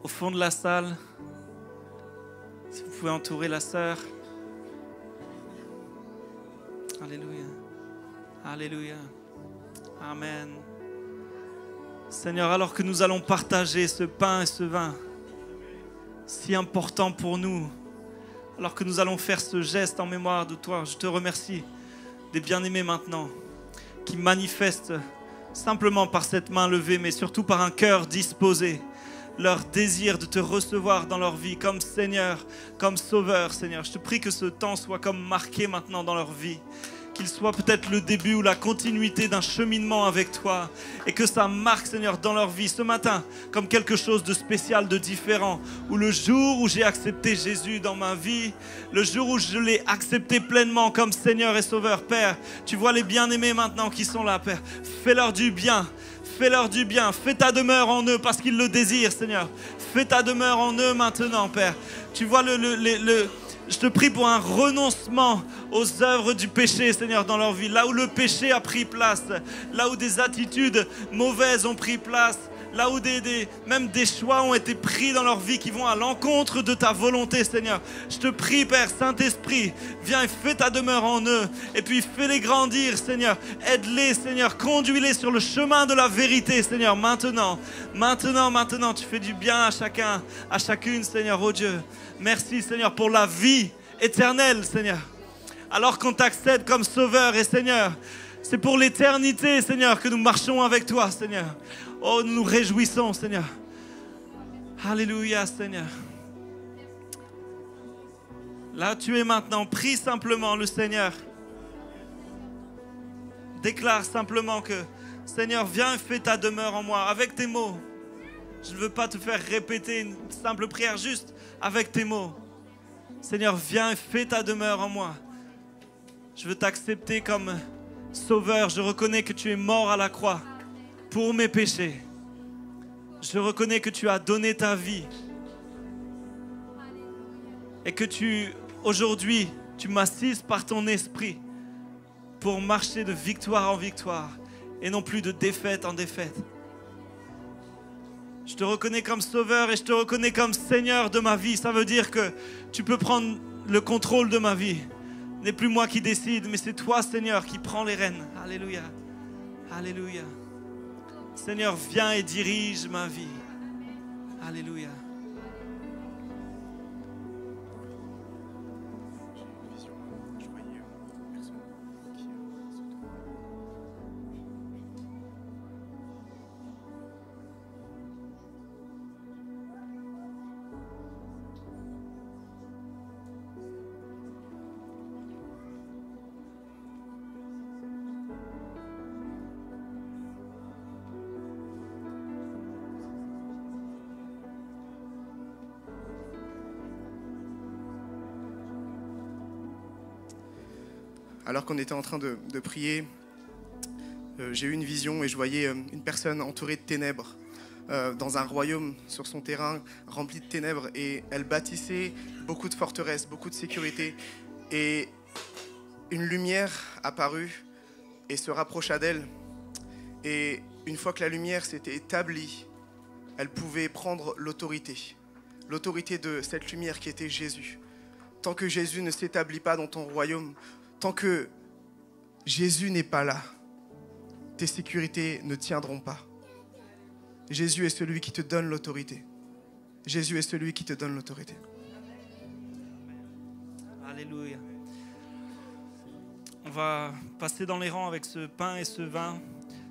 Au fond de la salle, si vous pouvez entourer la sœur. Alléluia. Alléluia. Amen. Seigneur, alors que nous allons partager ce pain et ce vin, si important pour nous, alors que nous allons faire ce geste en mémoire de toi, je te remercie des bien-aimés maintenant, qui manifestent simplement par cette main levée, mais surtout par un cœur disposé, leur désir de te recevoir dans leur vie comme Seigneur, comme Sauveur, Seigneur. Je te prie que ce temps soit comme marqué maintenant dans leur vie, qu'il soit peut-être le début ou la continuité d'un cheminement avec toi et que ça marque, Seigneur, dans leur vie ce matin comme quelque chose de spécial, de différent, où le jour où j'ai accepté Jésus dans ma vie, le jour où je l'ai accepté pleinement comme Seigneur et Sauveur, Père, tu vois les bien-aimés maintenant qui sont là, Père, fais-leur du bien. Fais-leur du bien, fais ta demeure en eux parce qu'ils le désirent, Seigneur. Fais ta demeure en eux maintenant, Père. Tu vois je te prie pour un renoncement aux œuvres du péché, Seigneur, dans leur vie. Là où le péché a pris place, là où des attitudes mauvaises ont pris place, là où même des choix ont été pris dans leur vie qui vont à l'encontre de ta volonté, Seigneur. Je te prie, Père, Saint-Esprit, viens et fais ta demeure en eux. Et puis fais-les grandir, Seigneur. Aide-les, Seigneur. Conduis-les sur le chemin de la vérité, Seigneur. Maintenant, tu fais du bien à chacun, à chacune, Seigneur, oh Dieu. Merci, Seigneur, pour la vie éternelle, Seigneur. Alors qu'on t'accède comme Sauveur et Seigneur, c'est pour l'éternité, Seigneur, que nous marchons avec toi, Seigneur. Oh, nous nous réjouissons, Seigneur. Alléluia, Seigneur. Là, tu es maintenant. Prie simplement le Seigneur. Déclare simplement que, Seigneur, viens et fais ta demeure en moi, avec tes mots. Je ne veux pas te faire répéter une simple prière, juste avec tes mots. Seigneur, viens et fais ta demeure en moi. Je veux t'accepter comme Sauveur. Je reconnais que tu es mort à la croix pour mes péchés. Je reconnais que tu as donné ta vie et que aujourd'hui, tu m'assises par ton esprit pour marcher de victoire en victoire et non plus de défaite en défaite. Je te reconnais comme Sauveur et je te reconnais comme Seigneur de ma vie. Ça veut dire que tu peux prendre le contrôle de ma vie. Ce n'est plus moi qui décide, mais c'est toi, Seigneur, qui prends les rênes. Alléluia. Alléluia. Seigneur, viens et dirige ma vie. Alléluia. alors qu'on était en train de prier, j'ai eu une vision et je voyais une personne entourée de ténèbres dans un royaume sur son terrain rempli de ténèbres, et elle bâtissait beaucoup de forteresses, beaucoup de sécurité, et une lumière apparut et se rapprocha d'elle, et une fois que la lumière s'était établie, elle pouvait prendre l'autorité de cette lumière qui était Jésus. Tant que Jésus ne s'établit pas dans ton royaume, tant que Jésus n'est pas là, tes sécurités ne tiendront pas. Jésus est celui qui te donne l'autorité. Jésus est celui qui te donne l'autorité. Alléluia. On va passer dans les rangs avec ce pain et ce vin.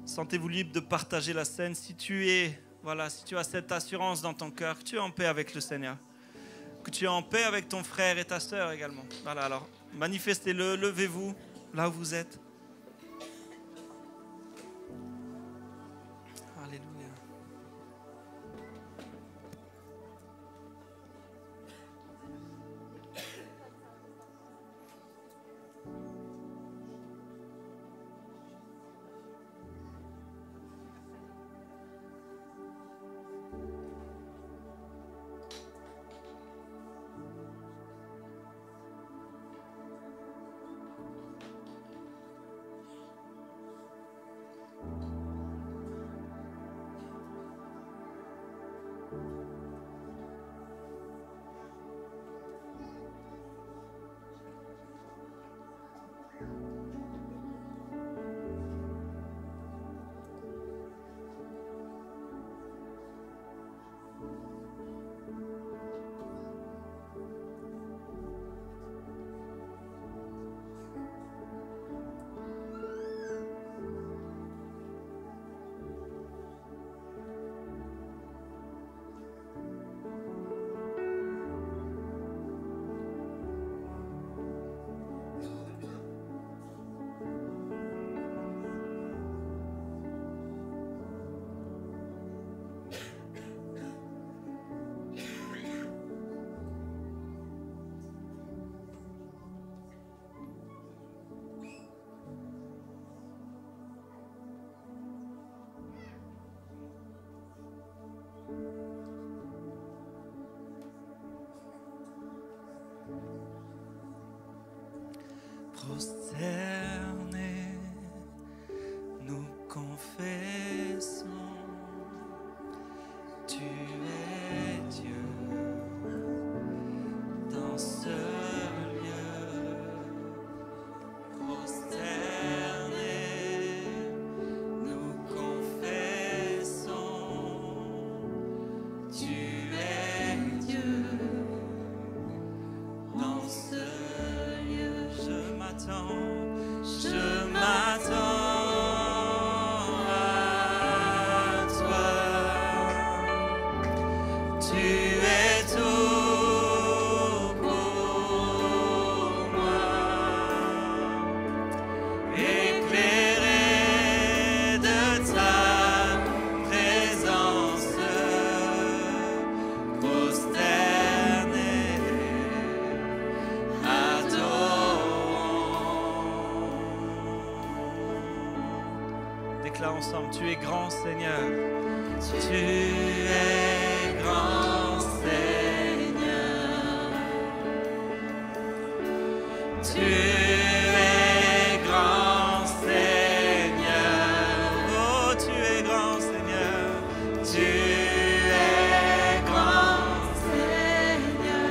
Sentez-vous libre de partager la scène. Si tu as cette assurance dans ton cœur, que tu es en paix avec le Seigneur, que tu es en paix avec ton frère et ta sœur également. Voilà, alors manifestez-le, levez-vous là où vous êtes. Alléluia. Prosternés, nous confessons, tu es Dieu dans ce lieu. Prosternés, nous confessons, tu es Dieu dans ce lieu. Je m'attends à toi. Tu es tout pour moi. Éclairé de ta présence, prosterné, déclare ensemble, tu es grand Seigneur, tu es grand Seigneur, tu es grand Seigneur, oh tu es grand Seigneur, tu es grand Seigneur,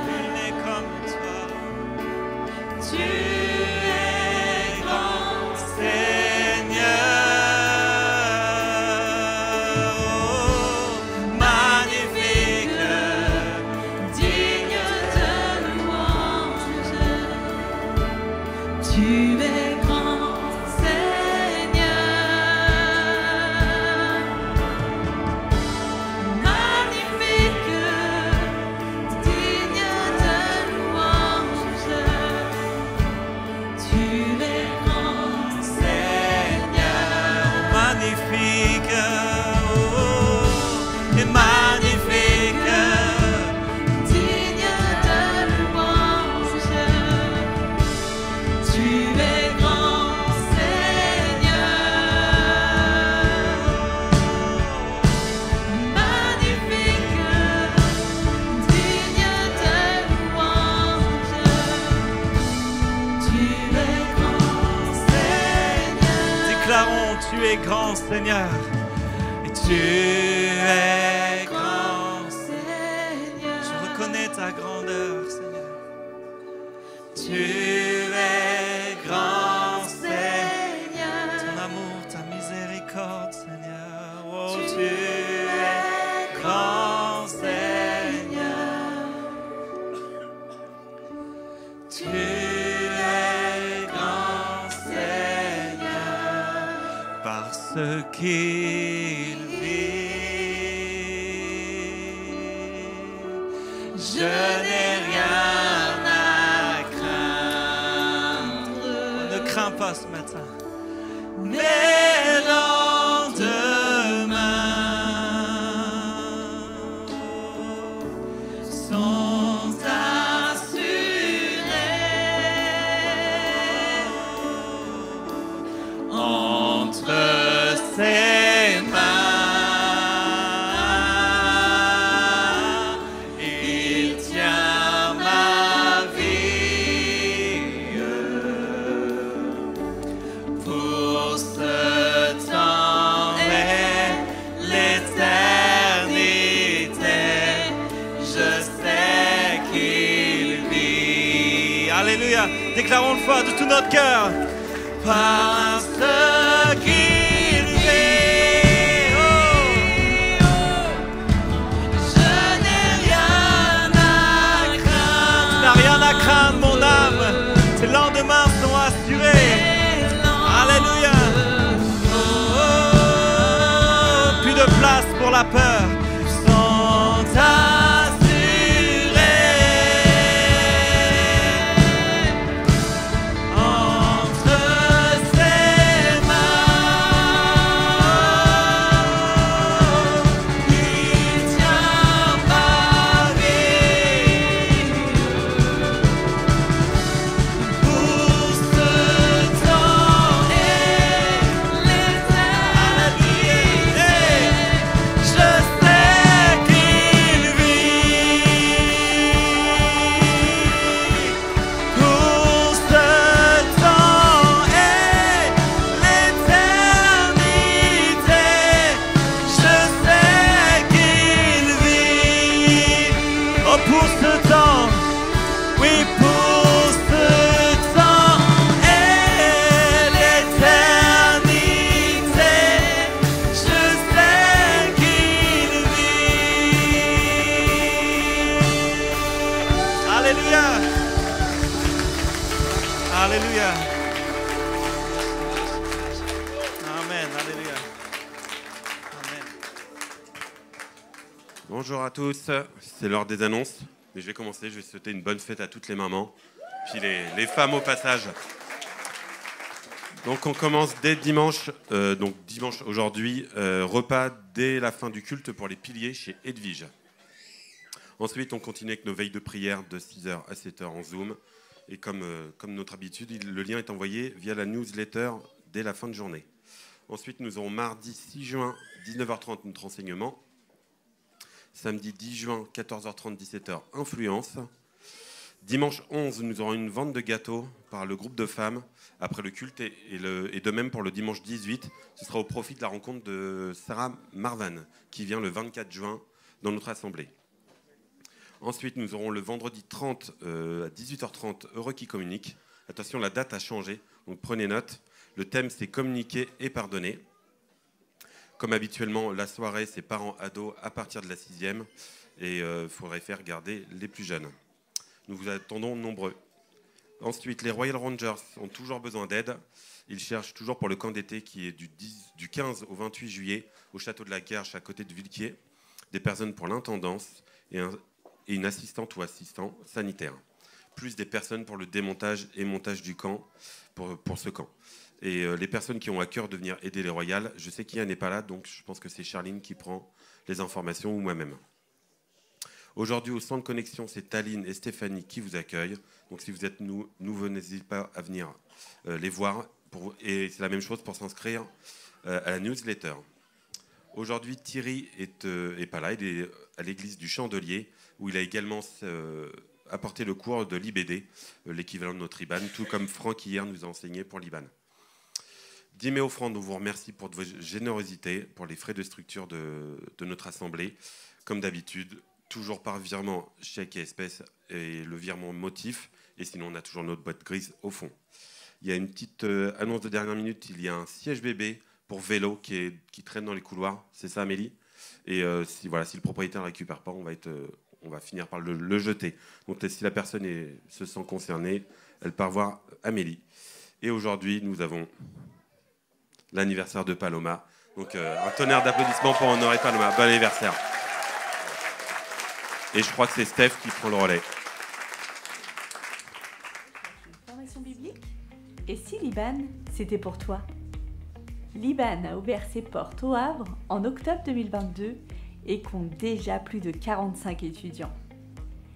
il n'est comme toi, tu es grand Seigneur. Magnifique, digne de louange. Déclarons, tu es grand, Seigneur. Et tu es grand, Seigneur. Je reconnais ta grandeur, Seigneur. Tu es grand, Seigneur. Ton amour, ta miséricorde, Seigneur. Oh, tu es grand, Seigneur. Tu es grand, Seigneur, parce qu'il vit. Je n'ai rien à craindre. Ne crains pas ce matin. Mais lendemain sont assurés entre ses mains. Il tient ma vie pour ce temps et l'éternité. Je sais qu'il vit. Alléluia. Déclarons le foi de tout notre cœur. Parce qu'il vit. Oh. Je n'ai rien à craindre. Tu n'as rien à craindre, mon âme. Tes lendemains sont assurés. Alléluia. Oh, plus de place pour la peur. Sont assurés entre ses mains. Il tient ma vie pour ce temps et l'éternité. Je sais qu'il vit pour ce temps et l'éternité. Je sais qu'il vit. Oh, pour ce temps. Oui, pour ce temps et l'éternité, je sais qu'il vit. Alléluia. Alléluia. Amen. Alléluia. Amen. Bonjour à tous, c'est l'heure des annonces. Mais je vais commencer, je vais souhaiter une bonne fête à toutes les mamans, puis les femmes au passage. Donc on commence dès dimanche, dimanche aujourd'hui, repas dès la fin du culte pour les piliers chez Edwige. Ensuite on continue avec nos veilles de prière de 6h à 7h en Zoom. Et comme notre habitude, le lien est envoyé via la newsletter dès la fin de journée. Ensuite nous aurons mardi 6 juin, 19h30, notre renseignement. Samedi 10 juin, 14h30, 17h, Influence. Dimanche 11, nous aurons une vente de gâteaux par le groupe de femmes après le culte et de même pour le dimanche 18. Ce sera au profit de la rencontre de Sarah Marvan qui vient le 24 juin dans notre assemblée. Ensuite, nous aurons le vendredi 30 à 18h30, Heureux qui communique. Attention, la date a changé, donc prenez note. Le thème, c'est communiquer et pardonner. Comme habituellement, la soirée, c'est parents-ados à partir de la 6e. Et il faudrait faire garder les plus jeunes. Nous vous attendons nombreux. Ensuite, les Royal Rangers ont toujours besoin d'aide. Ils cherchent toujours pour le camp d'été qui est du 15 au 28 juillet au château de la Guerche à côté de Villequier. Des personnes pour l'intendance et une assistante ou assistant sanitaire. Plus des personnes pour le démontage et montage du camp, pour ce camp. Et les personnes qui ont à cœur de venir aider les Royals, je sais qu'Yann n'est pas là, donc je pense que c'est Charline qui prend les informations ou moi-même. Aujourd'hui, au centre connexion, c'est Taline et Stéphanie qui vous accueillent. Donc si vous êtes nouveau, n'hésitez pas à venir les voir. Et c'est la même chose pour s'inscrire à la newsletter. Aujourd'hui, Thierry est pas là, il est à l'église du Chandelier, où il a également apporté le cours de l'IBD, l'équivalent de notre IBAN, tout comme Franck hier nous a enseigné pour l'IBAN. Dîmes et offrandes, on vous remercie pour votre générosité, pour les frais de structure de notre assemblée. Comme d'habitude, toujours par virement, chèque et espèces, et le virement motif. Et sinon, on a toujours notre boîte grise au fond. Il y a une petite annonce de dernière minute. Il y a un siège bébé pour vélo qui traîne dans les couloirs. C'est ça, Amélie? Et si le propriétaire ne le récupère pas, on va finir par le jeter. Donc si la personne se sent concernée, elle part voir Amélie. Et aujourd'hui, nous avons l'anniversaire de Paloma. Donc un tonnerre d'applaudissements pour honorer Paloma. Bon anniversaire. Et je crois que c'est Steph qui prend le relais. Formation biblique? Et si Liban, c'était pour toi? Liban a ouvert ses portes au Havre en octobre 2022 et compte déjà plus de 45 étudiants.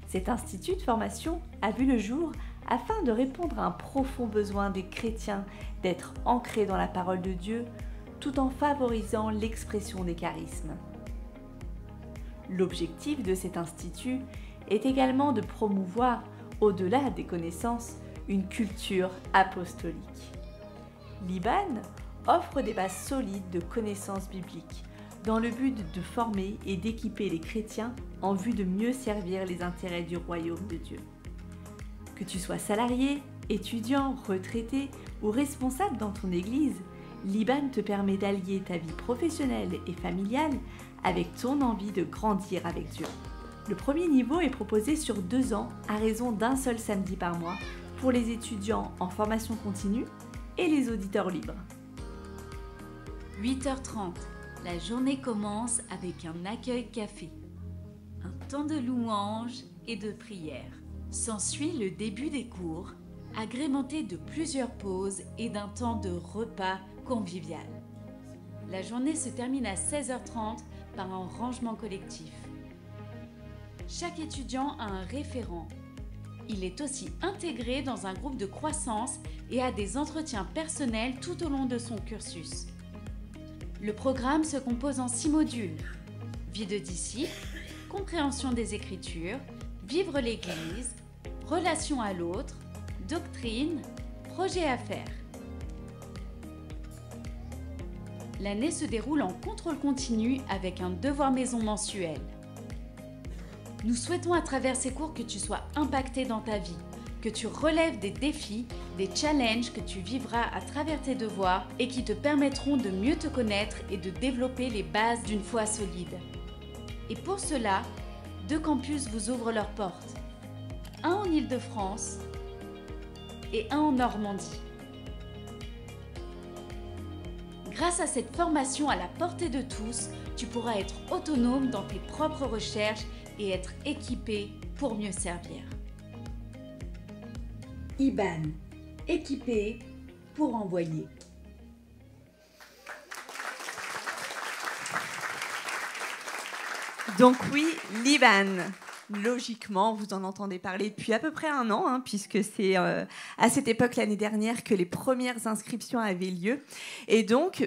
Cet institut de formation a vu le jour afin de répondre à un profond besoin des chrétiens d'être ancrés dans la parole de Dieu tout en favorisant l'expression des charismes. L'objectif de cet institut est également de promouvoir, au-delà des connaissances, une culture apostolique. Liban offre des bases solides de connaissances bibliques dans le but de former et d'équiper les chrétiens en vue de mieux servir les intérêts du royaume de Dieu. Que tu sois salarié, étudiant, retraité ou responsable dans ton église, Liban te permet d'allier ta vie professionnelle et familiale avec ton envie de grandir avec Dieu. Le premier niveau est proposé sur 2 ans à raison d'un seul samedi par mois pour les étudiants en formation continue et les auditeurs libres. 8h30, la journée commence avec un accueil café. Un temps de louange et de prière. S'ensuit le début des cours, agrémenté de plusieurs pauses et d'un temps de repas convivial. La journée se termine à 16h30 par un rangement collectif. Chaque étudiant a un référent. Il est aussi intégré dans un groupe de croissance et a des entretiens personnels tout au long de son cursus. Le programme se compose en 6 modules. Vie de disciple, compréhension des Écritures, vivre l'Église, relation à l'autre, doctrine, projet à faire. L'année se déroule en contrôle continu avec un devoir maison mensuel. Nous souhaitons à travers ces cours que tu sois impacté dans ta vie, que tu relèves des défis, des challenges que tu vivras à travers tes devoirs et qui te permettront de mieux te connaître et de développer les bases d'une foi solide. Et pour cela, 2 campus vous ouvrent leurs portes. Un en Île-de-France et un en Normandie. Grâce à cette formation à la portée de tous, tu pourras être autonome dans tes propres recherches et être équipé pour mieux servir. IBAN, équipé pour envoyer. Donc oui, Liban. Logiquement, vous en entendez parler depuis à peu près 1 an, puisque c'est à cette époque l'année dernière que les premières inscriptions avaient lieu. Et donc,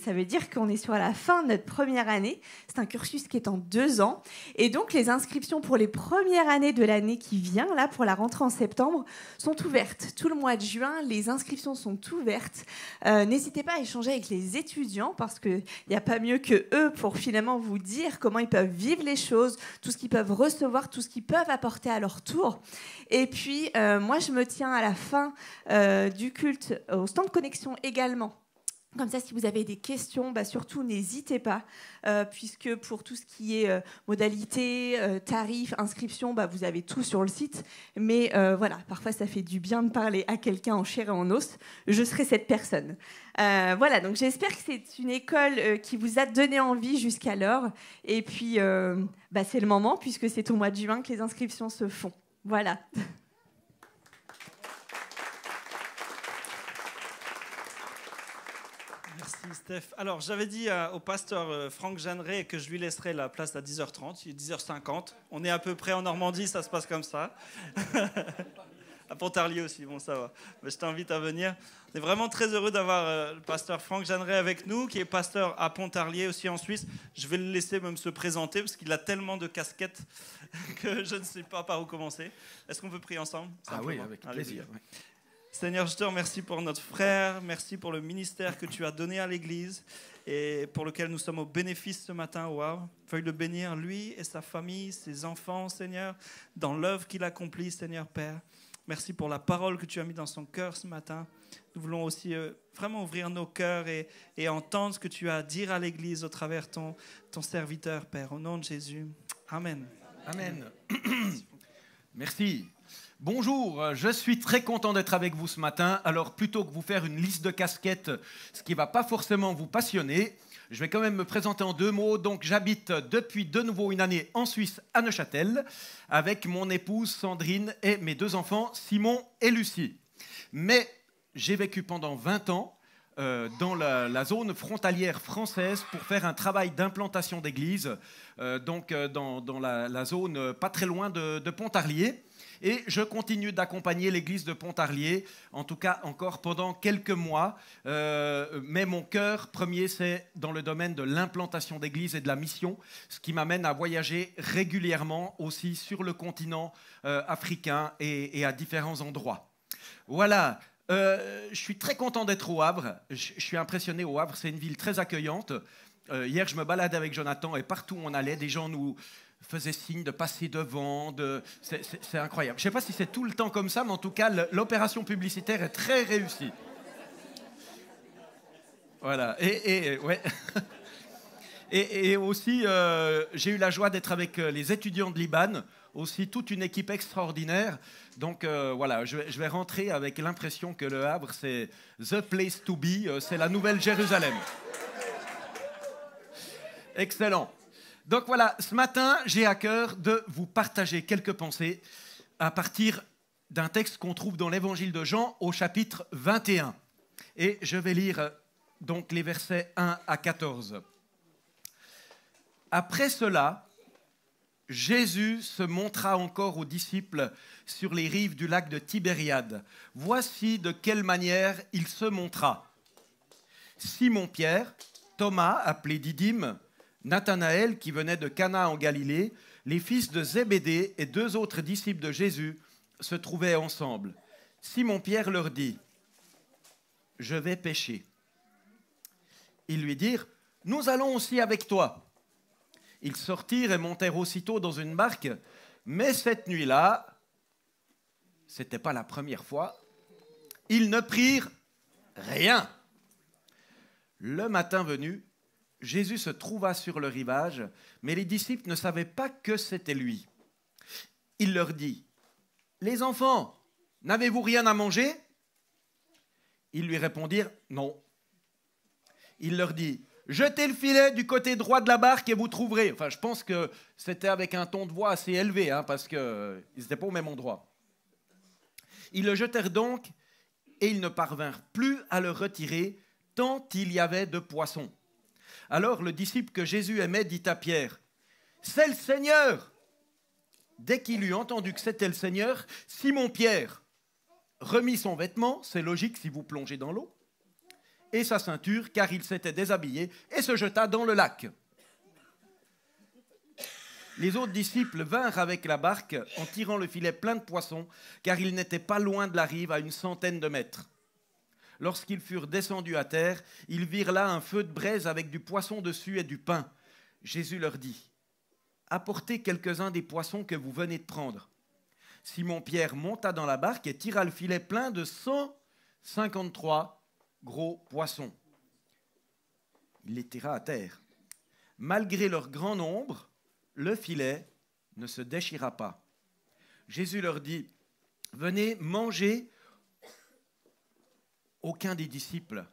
ça veut dire qu'on est sur la fin de notre première année. C'est un cursus qui est en 2 ans. Et donc, les inscriptions pour les premières années de l'année qui vient, là, pour la rentrée en septembre, sont ouvertes. Tout le mois de juin, les inscriptions sont ouvertes. N'hésitez pas à échanger avec les étudiants, parce qu'il n'y a pas mieux que eux pour finalement vous dire comment ils peuvent vivre les choses, tout ce qu'ils peuvent recevoir, tout ce qu'ils peuvent apporter à leur tour. Et puis, moi, je me tiens à la fin du culte au stand de connexion également. Comme ça, si vous avez des questions, surtout n'hésitez pas, puisque pour tout ce qui est modalités, tarifs, inscriptions, vous avez tout sur le site. Mais voilà, parfois ça fait du bien de parler à quelqu'un en chair et en os. Je serai cette personne. Voilà, donc j'espère que c'est une école qui vous a donné envie jusqu'alors. Et puis, c'est le moment, puisque c'est au mois de juin que les inscriptions se font. Voilà. Merci Steph. Alors j'avais dit au pasteur Franck Jeanneret que je lui laisserais la place à 10h30, il est 10h50. On est à peu près en Normandie, ça se passe comme ça. À Pontarlier aussi, bon ça va. Mais je t'invite à venir. On est vraiment très heureux d'avoir le pasteur Franck Jeanneret avec nous, qui est pasteur à Pontarlier aussi en Suisse. Je vais le laisser même se présenter parce qu'il a tellement de casquettes que je ne sais pas par où commencer. Est-ce qu'on peut prier ensemble? Ah oui, avec plaisir. Oui. Seigneur, je te remercie pour notre frère, merci pour le ministère que tu as donné à l'Église et pour lequel nous sommes au bénéfice ce matin au Havre. Veuille le bénir, lui et sa famille, ses enfants, Seigneur, dans l'œuvre qu'il accomplit, Seigneur Père. Merci pour la parole que tu as mis dans son cœur ce matin. Nous voulons aussi vraiment ouvrir nos cœurs et entendre ce que tu as à dire à l'Église au travers ton serviteur, Père. Au nom de Jésus. Amen. Amen. Merci. Bonjour, je suis très content d'être avec vous ce matin. Alors, plutôt que vous faire une liste de casquettes, ce qui ne va pas forcément vous passionner, je vais quand même me présenter en 2 mots. Donc, j'habite depuis de nouveau une année en Suisse, à Neuchâtel, avec mon épouse Sandrine et mes 2 enfants, Simon et Lucie. Mais j'ai vécu pendant 20 ans dans la zone frontalière française pour faire un travail d'implantation d'église, dans la zone pas très loin de Pontarlier. Et je continue d'accompagner l'église de Pontarlier, en tout cas encore pendant quelques mois. Mais mon cœur premier, c'est dans le domaine de l'implantation d'église et de la mission, ce qui m'amène à voyager régulièrement aussi sur le continent africain et à différents endroits. Voilà. Je suis très content d'être au Havre. Je suis impressionné au Havre. C'est une ville très accueillante. Hier, je me baladais avec Jonathan et partout où on allait, des gens nous faisaient signe de passer devant. C'est incroyable. Je ne sais pas si c'est tout le temps comme ça, mais en tout cas, l'opération publicitaire est très réussie. Voilà. Ouais. Et aussi, j'ai eu la joie d'être avec les étudiants de Liban, aussi toute une équipe extraordinaire. Donc voilà, je vais rentrer avec l'impression que le Havre, c'est the place to be, c'est la nouvelle Jérusalem. Excellent. Donc voilà, ce matin, j'ai à cœur de vous partager quelques pensées à partir d'un texte qu'on trouve dans l'évangile de Jean au chapitre 21. Et je vais lire donc les versets 1 à 14. Après cela, Jésus se montra encore aux disciples sur les rives du lac de Tibériade. Voici de quelle manière il se montra. Simon-Pierre, Thomas, appelé Didyme, Nathanaël, qui venait de Cana en Galilée, les fils de Zébédée et 2 autres disciples de Jésus se trouvaient ensemble. Simon-Pierre leur dit : « Je vais pêcher. » Ils lui dirent : « Nous allons aussi avec toi. » Ils sortirent et montèrent aussitôt dans une barque, mais cette nuit-là, ce n'était pas la première fois, ils ne prirent rien. Le matin venu, Jésus se trouva sur le rivage, mais les disciples ne savaient pas que c'était lui. Il leur dit : « Les enfants, n'avez-vous rien à manger ?» Ils lui répondirent : « Non. » Il leur dit : « Jetez le filet du côté droit de la barque et vous trouverez. » Enfin, je pense que c'était avec un ton de voix assez élevé, parce qu'ils n'étaient pas au même endroit. Ils le jetèrent donc, et ils ne parvinrent plus à le retirer, tant il y avait de poissons. Alors le disciple que Jésus aimait dit à Pierre : « C'est le Seigneur !» Dès qu'il eut entendu que c'était le Seigneur, Simon-Pierre remit son vêtement, c'est logique si vous plongez dans l'eau, et sa ceinture, car il s'était déshabillé, et se jeta dans le lac. Les autres disciples vinrent avec la barque en tirant le filet plein de poissons, car ils n'étaient pas loin de la rive, à 100 mètres. Lorsqu'ils furent descendus à terre, ils virent là un feu de braise avec du poisson dessus et du pain. Jésus leur dit : « Apportez quelques-uns des poissons que vous venez de prendre. » Simon-Pierre monta dans la barque et tira le filet plein de 153 gros poissons. Il les tira à terre. Malgré leur grand nombre, le filet ne se déchira pas. Jésus leur dit : « Venez manger. » Aucun des disciples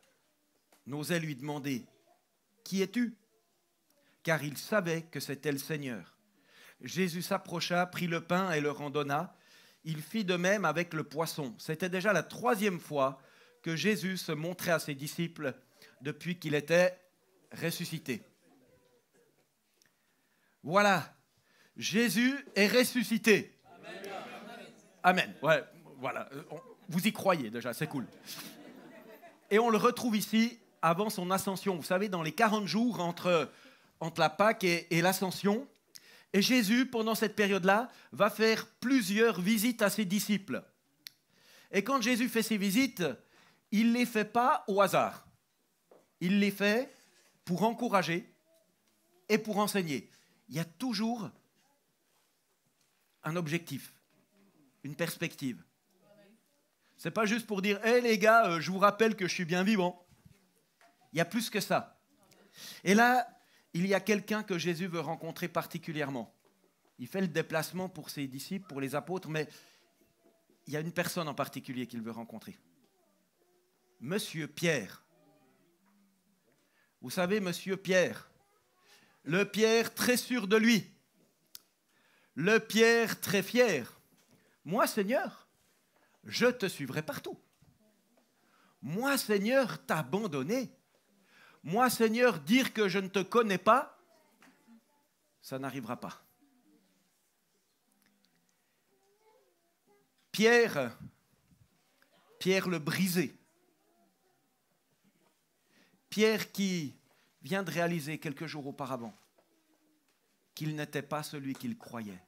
n'osait lui demander : « Qui es-tu » car il savait que c'était le Seigneur. Jésus s'approcha, prit le pain et leur en donna. Il fit de même avec le poisson. C'était déjà la 3e fois que Jésus se montrait à ses disciples depuis qu'il était ressuscité. Voilà, Jésus est ressuscité. Amen. Ouais, voilà, vous y croyez déjà, c'est cool. Et on le retrouve ici avant son ascension. Vous savez, dans les 40 jours entre la Pâque et l'ascension. Et Jésus, pendant cette période-là, va faire plusieurs visites à ses disciples. Et quand Jésus fait ses visites, il ne les fait pas au hasard. Il les fait pour encourager et pour enseigner. Il y a toujours un objectif, une perspective. Ce n'est pas juste pour dire « Hé les gars, je vous rappelle que je suis bien vivant ». Il y a plus que ça. Et là, il y a quelqu'un que Jésus veut rencontrer particulièrement. Il fait le déplacement pour ses disciples, pour les apôtres, mais il y a une personne en particulier qu'il veut rencontrer. Monsieur Pierre. Vous savez, Monsieur Pierre, le Pierre très sûr de lui, le Pierre très fier. Moi, Seigneur, je te suivrai partout. Moi, Seigneur, t'abandonner. Moi, Seigneur, dire que je ne te connais pas, ça n'arrivera pas. Pierre le brisé. Pierre qui vient de réaliser quelques jours auparavant qu'il n'était pas celui qu'il croyait.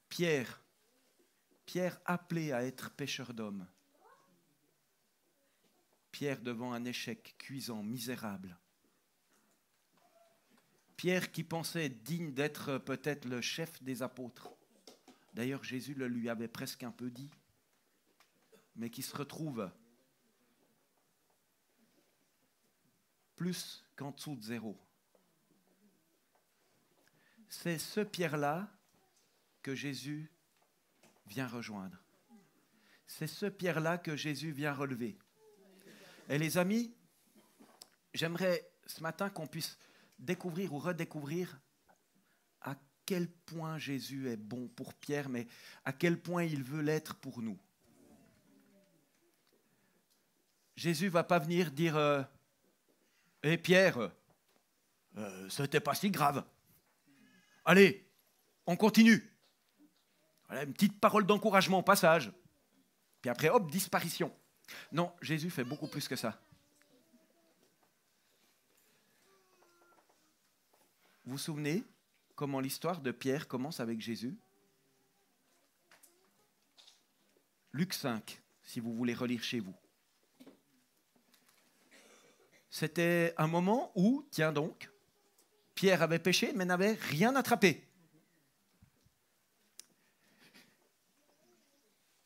Pierre appelé à être pêcheur d'hommes. Pierre devant un échec cuisant, misérable. Pierre qui pensait digne d'être peut-être le chef des apôtres. D'ailleurs, Jésus le lui avait presque un peu dit, mais qui se retrouve plus qu'en dessous de zéro. C'est ce Pierre-là que Jésus vient rejoindre. C'est ce Pierre-là que Jésus vient relever. Et les amis, j'aimerais ce matin qu'on puisse découvrir ou redécouvrir à quel point Jésus est bon pour Pierre, mais à quel point il veut l'être pour nous. Jésus ne va pas venir dire « Hé Pierre, c'était pas si grave. Allez, on continue. » Voilà, une petite parole d'encouragement au passage. Puis après, hop, disparition. Non, Jésus fait beaucoup plus que ça. Vous vous souvenez comment l'histoire de Pierre commence avec Jésus? Luc 5, si vous voulez relire chez vous. C'était un moment où, tiens donc, Pierre avait péché mais n'avait rien attrapé.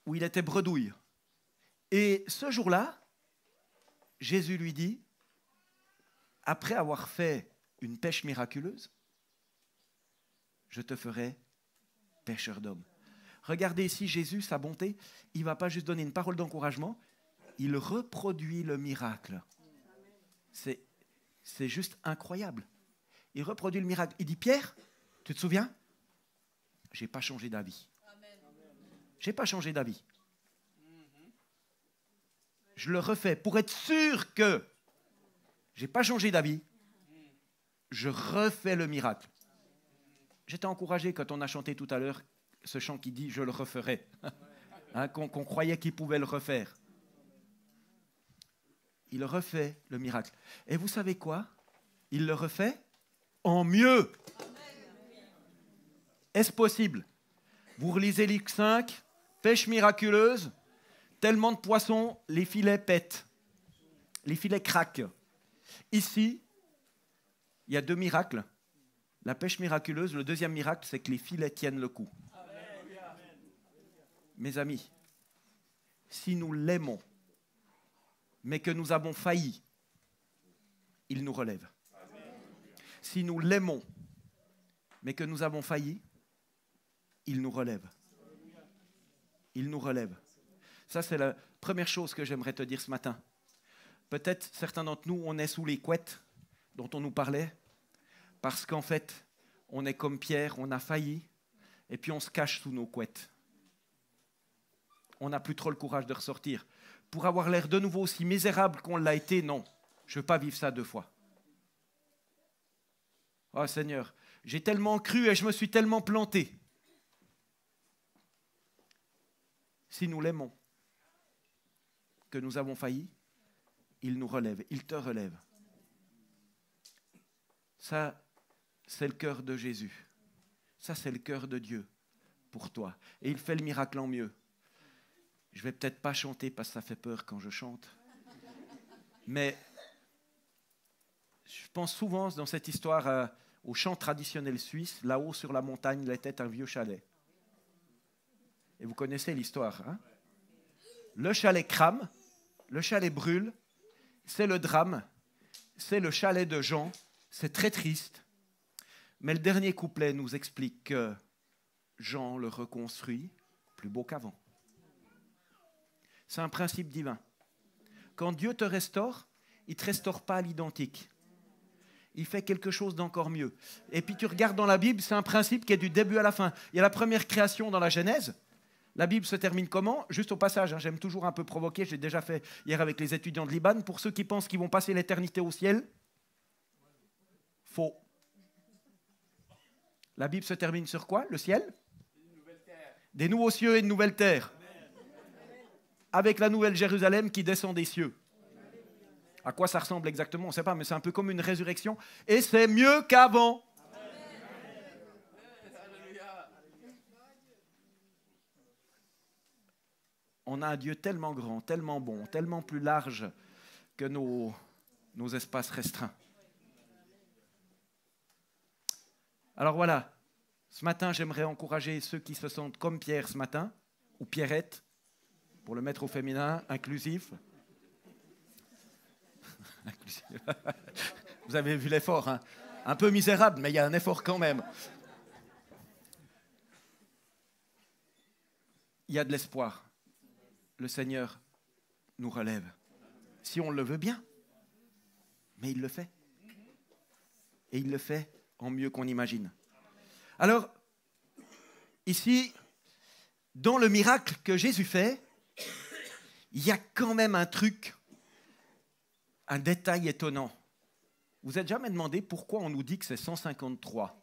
Où il était bredouille. Et ce jour-là, Jésus lui dit, après avoir fait une pêche miraculeuse, je te ferai pêcheur d'hommes. Regardez ici Jésus, sa bonté, il ne va pas juste donner une parole d'encouragement, il reproduit le miracle. C'est juste incroyable. Il reproduit le miracle. Il dit, Pierre, tu te souviens? Je n'ai pas changé d'avis. Je n'ai pas changé d'avis. Je le refais pour être sûr que je n'ai pas changé d'avis. Je refais le miracle. J'étais encouragé quand on a chanté tout à l'heure ce chant qui dit « Je le referai », qu'on croyait qu'il pouvait le refaire. Il refait le miracle. Et vous savez quoi? Il le refait en mieux. Est-ce possible? Vous relisez Luc 5, pêche miraculeuse, tellement de poissons, les filets pètent, les filets craquent. Ici, il y a 2 miracles. La pêche miraculeuse, le deuxième miracle, c'est que les filets tiennent le coup. Mes amis, si nous l'aimons, mais que nous avons failli, il nous relève. Si nous l'aimons, mais que nous avons failli, il nous relève. Il nous relève. Ça, c'est la première chose que j'aimerais te dire ce matin. Peut-être certains d'entre nous, on est sous les couettes dont on nous parlait, parce qu'en fait, on est comme Pierre, on a failli, et puis on se cache sous nos couettes. On n'a plus trop le courage de ressortir. Pour avoir l'air de nouveau aussi misérable qu'on l'a été, non, je ne veux pas vivre ça 2 fois. Oh Seigneur, j'ai tellement cru et je me suis tellement planté. Si nous l'aimons, que nous avons failli, il nous relève, il te relève. Ça, c'est le cœur de Jésus. Ça, c'est le cœur de Dieu pour toi. Et il fait le miracle en mieux. Je vais peut-être pas chanter parce que ça fait peur quand je chante. Mais je pense souvent dans cette histoire au chant traditionnel suisse. Là-haut sur la montagne, il était un vieux chalet. Et vous connaissez l'histoire, hein? Le chalet crame, le chalet brûle, c'est le drame, c'est le chalet de Jean, c'est très triste. Mais le dernier couplet nous explique que Jean le reconstruit plus beau qu'avant. C'est un principe divin. Quand Dieu te restaure, il ne te restaure pas à l'identique. Il fait quelque chose d'encore mieux. Et puis tu regardes dans la Bible, c'est un principe qui est du début à la fin. Il y a la première création dans la Genèse. La Bible se termine comment? Juste au passage, hein, j'aime toujours un peu provoquer, j'ai déjà fait hier avec les étudiants de Liban. Pour ceux qui pensent qu'ils vont passer l'éternité au ciel, faux. La Bible se termine sur quoi? Le ciel? Des nouveaux cieux et une nouvelle terre. Avec la nouvelle Jérusalem qui descend des cieux. À quoi ça ressemble exactement? On ne sait pas, mais c'est un peu comme une résurrection. Et c'est mieux qu'avant. On a un Dieu tellement grand, tellement bon, tellement plus large que nos espaces restreints. Alors voilà, ce matin, j'aimerais encourager ceux qui se sentent comme Pierre ce matin, ou Pierrette, pour le mettre au féminin, inclusif. Vous avez vu l'effort, hein? Un peu misérable, mais il y a un effort quand même. Il y a de l'espoir. Le Seigneur nous relève, si on le veut bien. Mais il le fait. Et il le fait en mieux qu'on imagine. Alors, ici, dans le miracle que Jésus fait, il y a quand même un truc, un détail étonnant. Vous vous êtes jamais demandé pourquoi on nous dit que c'est 153?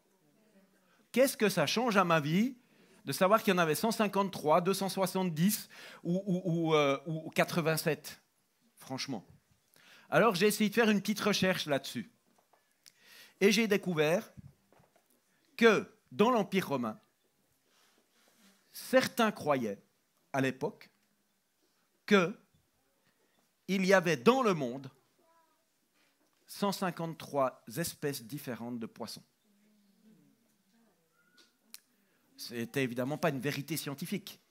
Qu'est-ce que ça change à ma vie de savoir qu'il y en avait 153, 270 ou 87, franchement. Alors j'ai essayé de faire une petite recherche là-dessus. Et j'ai découvert que dans l'Empire romain, certains croyaient à l'époque qu'il y avait dans le monde 153 espèces différentes de poissons. Ce n'était évidemment pas une vérité scientifique.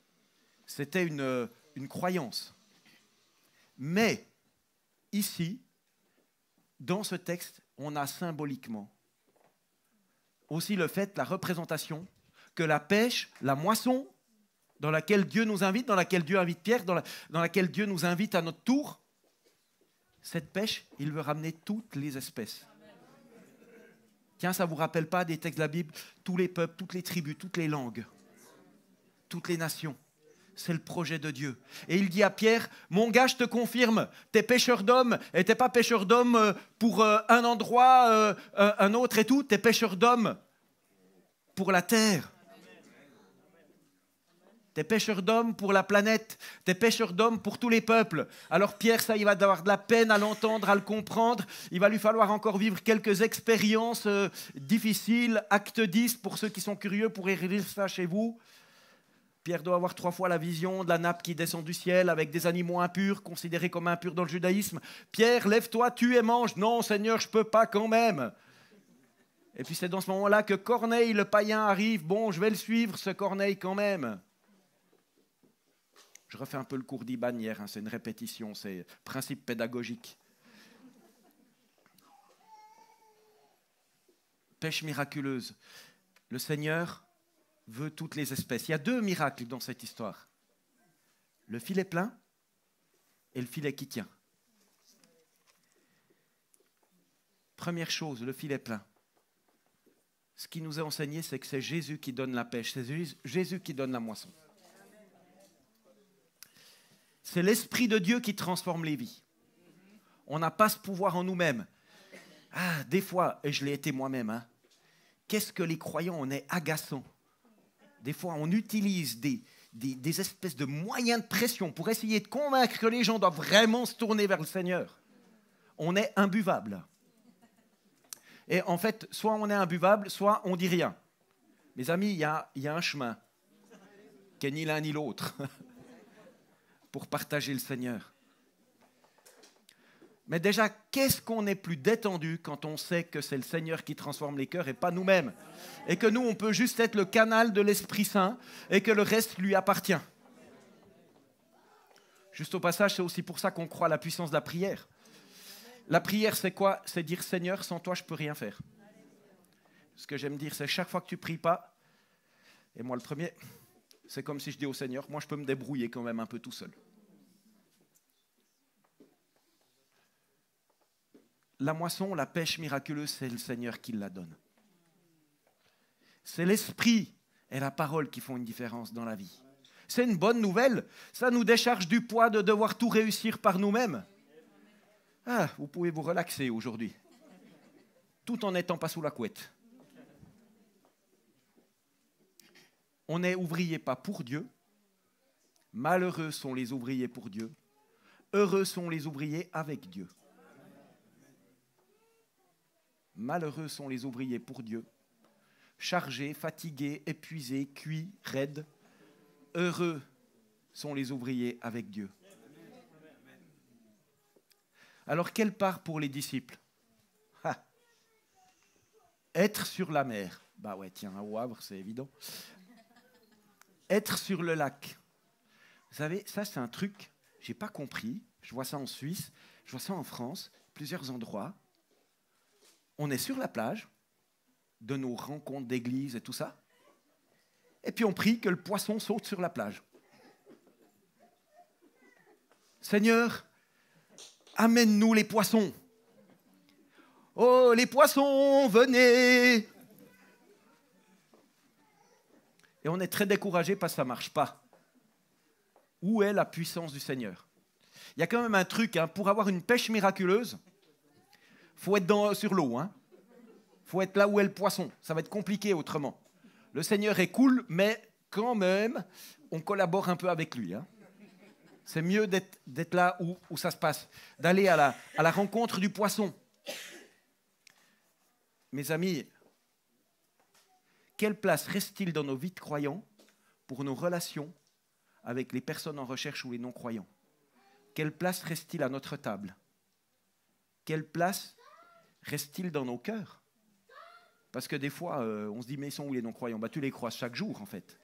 C'était une croyance. Mais ici, dans ce texte, on a symboliquement aussi le fait, la représentation, que la pêche, la moisson, dans laquelle Dieu nous invite, dans laquelle Dieu invite Pierre, dans laquelle Dieu nous invite à notre tour, cette pêche, il veut ramener toutes les espèces. Tiens, ça ne vous rappelle pas des textes de la Bible? Tous les peuples, toutes les tribus, toutes les langues, toutes les nations. C'est le projet de Dieu. Et il dit à Pierre, mon gars, je te confirme, t'es pêcheur d'hommes, et t'es pas pêcheur d'hommes pour un endroit, un autre et tout, t'es pêcheur d'hommes pour la terre. T'es pêcheur d'hommes pour la planète, t'es pêcheur d'hommes pour tous les peuples. Alors Pierre, ça, il va avoir de la peine à l'entendre, à le comprendre. Il va lui falloir encore vivre quelques expériences difficiles. Acte 10, pour ceux qui sont curieux, pourrez lire ça chez vous. Pierre doit avoir 3 fois la vision de la nappe qui descend du ciel avec des animaux impurs, considérés comme impurs dans le judaïsme. Pierre, lève-toi, tue et mange. Non, Seigneur, je ne peux pas quand même. Et puis c'est dans ce moment-là que Corneille, le païen, arrive. Bon, je vais le suivre, ce Corneille, quand même. Je refais un peu le cours d'Iban hier, hein, c'est une répétition, c'est principe pédagogique. Pêche miraculeuse. Le Seigneur veut toutes les espèces. Il y a 2 miracles dans cette histoire. Le filet plein et le filet qui tient. Première chose, le filet plein. Ce qui nous est enseigné, c'est que c'est Jésus qui donne la pêche, c'est Jésus qui donne la moisson. C'est l'Esprit de Dieu qui transforme les vies. On n'a pas ce pouvoir en nous-mêmes. Ah, des fois, et je l'ai été moi-même, hein, qu'est-ce que les croyants, on est agaçants. Des fois, on utilise des espèces de moyens de pression pour essayer de convaincre que les gens doivent vraiment se tourner vers le Seigneur. On est imbuvable. Et en fait, soit on est imbuvable, soit on dit rien. Mes amis, il y a un chemin. qui est ni l'un ni l'autre, pour partager le Seigneur. Mais déjà, qu'est-ce qu'on est plus détendu quand on sait que c'est le Seigneur qui transforme les cœurs et pas nous-mêmes, et que nous, on peut juste être le canal de l'Esprit Saint et que le reste lui appartient. Juste au passage, c'est aussi pour ça qu'on croit à la puissance de la prière. La prière, c'est quoi? C'est dire, Seigneur, sans toi, je ne peux rien faire. Ce que j'aime dire, c'est chaque fois que tu ne pries pas, et moi le premier, c'est comme si je dis au Seigneur, moi je peux me débrouiller quand même un peu tout seul. La moisson, la pêche miraculeuse, c'est le Seigneur qui la donne. C'est l'esprit et la parole qui font une différence dans la vie. C'est une bonne nouvelle. Ça nous décharge du poids de devoir tout réussir par nous-mêmes. Ah, vous pouvez vous relaxer aujourd'hui, tout en n'étant pas sous la couette. On n'est ouvrier pas pour Dieu. Malheureux sont les ouvriers pour Dieu. Heureux sont les ouvriers avec Dieu. Malheureux sont les ouvriers pour Dieu. Chargés, fatigués, épuisés, cuits, raides. Heureux sont les ouvriers avec Dieu. Alors, quelle part pour les disciples? Être sur la mer. Bah ouais, tiens, au Havre, c'est évident. Être sur le lac. Vous savez, ça c'est un truc, je n'ai pas compris. Je vois ça en Suisse, je vois ça en France, plusieurs endroits. On est sur la plage, de nos rencontres d'église et tout ça. Et puis on prie que le poisson saute sur la plage. Seigneur, amène-nous les poissons. Oh, les poissons, venez! Et on est très découragé parce que ça ne marche pas. Où est la puissance du Seigneur? Il y a quand même un truc, hein, pour avoir une pêche miraculeuse, il faut être sur l'eau. Il faut être là où est le poisson. Ça va être compliqué autrement. Le Seigneur est cool, mais quand même, on collabore un peu avec lui. C'est mieux d'être là où ça se passe, d'aller à la rencontre du poisson. Mes amis, quelle place reste-t-il dans nos vies de croyants pour nos relations avec les personnes en recherche ou les non-croyants? Quelle place reste-t-il à notre table? Quelle place reste-t-il dans nos cœurs? Parce que des fois, on se dit, mais ils sont où les non-croyants? Tu les croises chaque jour, en fait.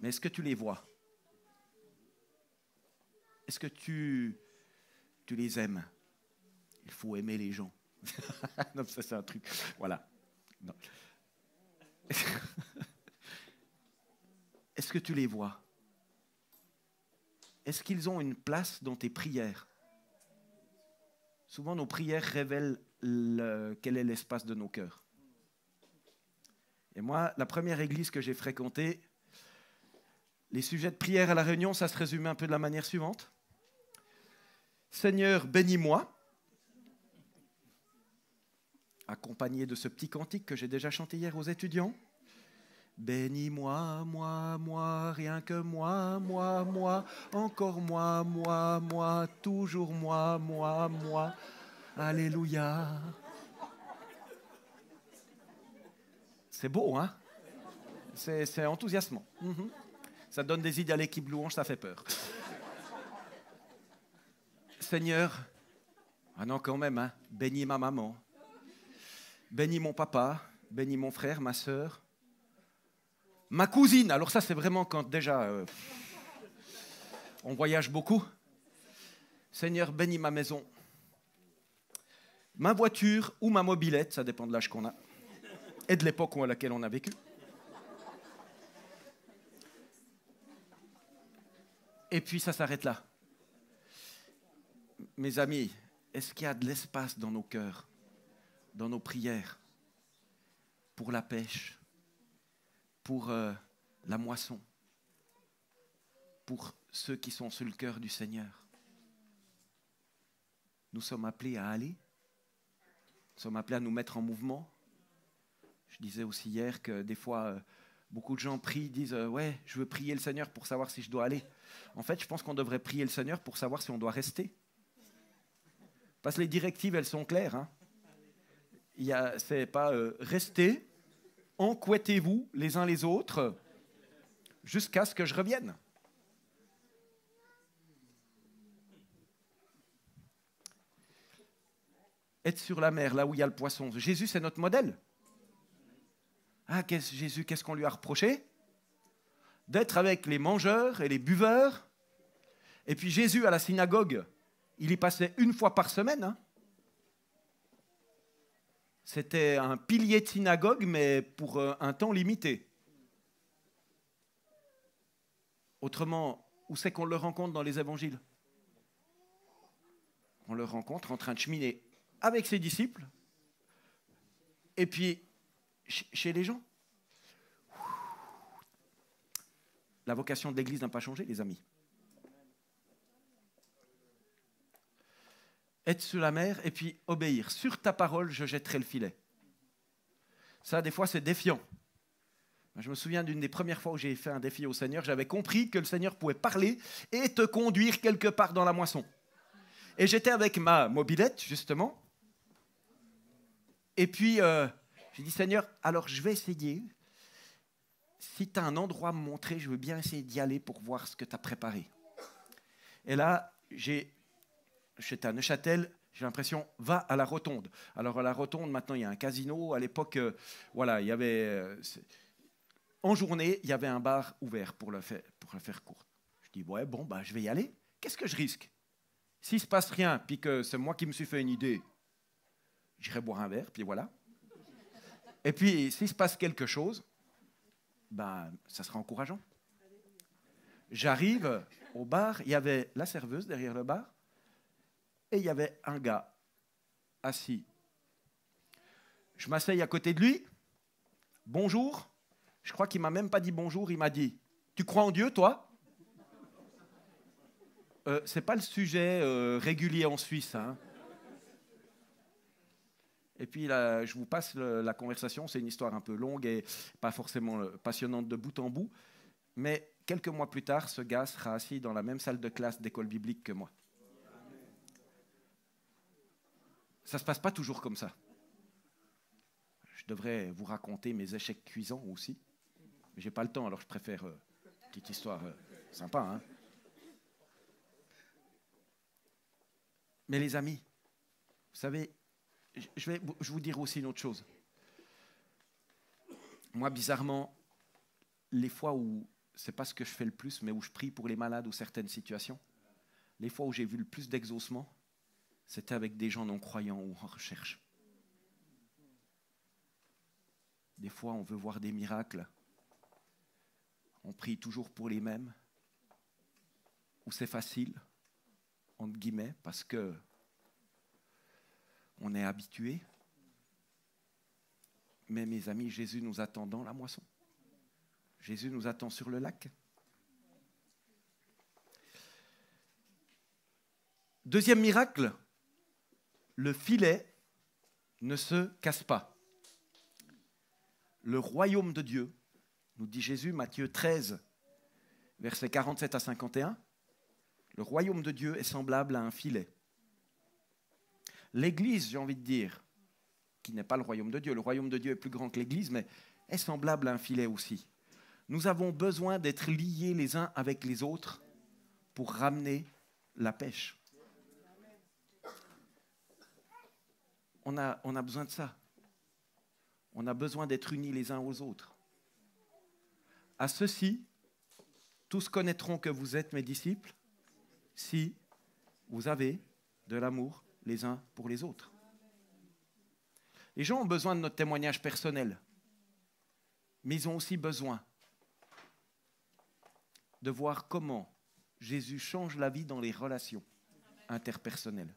Mais est-ce que tu les vois? Est-ce que tu les aimes? Il faut aimer les gens. Non, ça c'est un truc. Voilà. Non. Est-ce que tu les vois? Est-ce qu'ils ont une place dans tes prières? Souvent, nos prières révèlent quel est l'espace de nos cœurs. Et moi, la première église que j'ai fréquentée, les sujets de prière à la réunion, ça se résumait un peu de la manière suivante. Seigneur, bénis-moi, accompagné de ce petit cantique que j'ai déjà chanté hier aux étudiants. Bénis-moi, moi, moi, rien que moi, moi, moi, encore moi, moi, moi, toujours moi, moi, moi. Alléluia. C'est beau, hein? C'est enthousiasmant. Ça donne des idées à l'équipe louange, ça fait peur. Seigneur, ah non quand même, hein, bénis ma maman, bénis mon papa, bénis mon frère, ma sœur, ma cousine. Alors ça c'est vraiment quand déjà on voyage beaucoup. Seigneur, bénis ma maison, ma voiture ou ma mobilette, ça dépend de l'âge qu'on a et de l'époque à laquelle on a vécu. Et puis ça s'arrête là. Mes amis, est-ce qu'il y a de l'espace dans nos cœurs, dans nos prières, pour la pêche, pour la moisson, pour ceux qui sont sur le cœur du Seigneur? Nous sommes appelés à aller, nous sommes appelés à nous mettre en mouvement. Je disais aussi hier que des fois, beaucoup de gens prient, disent « Ouais, je veux prier le Seigneur pour savoir si je dois aller ». En fait, je pense qu'on devrait prier le Seigneur pour savoir si on doit rester. Parce que les directives, elles sont claires. Hein. C'est pas restez, encouettez-vous les uns les autres, jusqu'à ce que je revienne. Être sur la mer, là où il y a le poisson. Jésus, c'est notre modèle. Ah, Jésus, qu'est-ce qu'on lui a reproché? D'être avec les mangeurs et les buveurs. Et puis Jésus, à la synagogue, il y passait une fois par semaine. Hein. C'était un pilier de synagogue, mais pour un temps limité. Autrement, où c'est qu'on le rencontre dans les évangiles? On le rencontre en train de cheminer avec ses disciples, et puis chez les gens. La vocation de l'Église n'a pas changé, les amis. Être sur la mer et puis obéir. Sur ta parole, je jetterai le filet. Ça, des fois, c'est défiant. Je me souviens d'une des premières fois où j'ai fait un défi au Seigneur, j'avais compris que le Seigneur pouvait parler et te conduire quelque part dans la moisson. Et j'étais avec ma mobilette, justement. Et puis, j'ai dit, Seigneur, alors je vais essayer. Si tu as un endroit à me montrer, je veux bien essayer d'y aller pour voir ce que tu as préparé. Et là, j'étais à Neuchâtel, j'ai l'impression, va à la Rotonde. Alors, à la Rotonde, maintenant, il y a un casino. À l'époque, voilà, il y avait... en journée, il y avait un bar ouvert pour le faire court. Je dis, ouais, bon, bah, je vais y aller. Qu'est-ce que je risque? S'il ne se passe rien, puis que c'est moi qui me suis fait une idée, j'irai boire un verre, puis voilà. Et puis, s'il se passe quelque chose, ben, ça sera encourageant. J'arrive au bar, il y avait la serveuse derrière le bar, et il y avait un gars assis. Je m'asseye à côté de lui. Bonjour. Je crois qu'il ne m'a même pas dit bonjour, il m'a dit « Tu crois en Dieu, toi ?» Ce n'est pas le sujet régulier en Suisse. Hein. Et puis là, je vous passe la conversation. C'est une histoire un peu longue et pas forcément passionnante de bout en bout. Mais quelques mois plus tard, ce gars sera assis dans la même salle de classe d'école biblique que moi. Ça ne se passe pas toujours comme ça. Je devrais vous raconter mes échecs cuisants aussi. Mais je n'ai pas le temps, alors je préfère une petite histoire sympa. Hein. Mais les amis, vous savez, je vais vous dire aussi une autre chose. Moi, bizarrement, les fois où, c'est pas ce que je fais le plus, mais où je prie pour les malades ou certaines situations, les fois où j'ai vu le plus d'exaucement, c'était avec des gens non-croyants ou en recherche. Des fois, on veut voir des miracles. On prie toujours pour les mêmes. Ou c'est facile, entre guillemets, parce que on est habitué. Mais mes amis, Jésus nous attend dans la moisson. Jésus nous attend sur le lac. Deuxième miracle, le filet ne se casse pas. Le royaume de Dieu, nous dit Jésus, Matthieu 13, versets 47 à 51, le royaume de Dieu est semblable à un filet. L'Église, j'ai envie de dire, qui n'est pas le royaume de Dieu est plus grand que l'Église, mais est semblable à un filet aussi. Nous avons besoin d'être liés les uns avec les autres pour ramener la pêche. On a besoin de ça. On a besoin d'être unis les uns aux autres. À ceci, tous connaîtront que vous êtes mes disciples si vous avez de l'amour les uns pour les autres. Les gens ont besoin de notre témoignage personnel, mais ils ont aussi besoin de voir comment Jésus change la vie dans les relations interpersonnelles.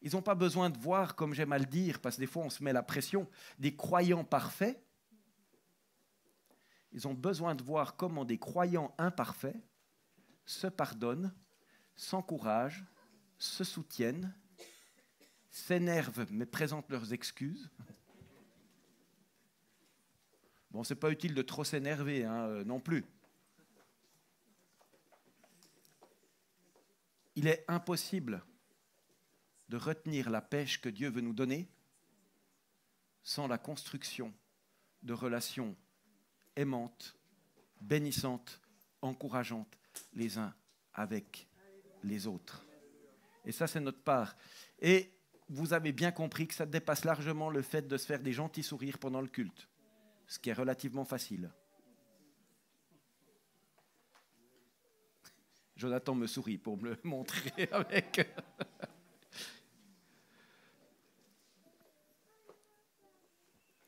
Ils n'ont pas besoin de voir, comme j'aime à le dire, parce que des fois on se met la pression, des croyants parfaits. Ils ont besoin de voir comment des croyants imparfaits se pardonnent, s'encouragent, se soutiennent, s'énervent mais présentent leurs excuses. Bon, c'est pas utile de trop s'énerver non plus. Il est impossible de retenir la pêche que Dieu veut nous donner sans la construction de relations aimantes bénissantes, encourageantes les uns avec les autres. Et ça, c'est notre part. Et vous avez bien compris que ça dépasse largement le fait de se faire des gentils sourires pendant le culte, ce qui est relativement facile. Jonathan me sourit pour me le montrer avec...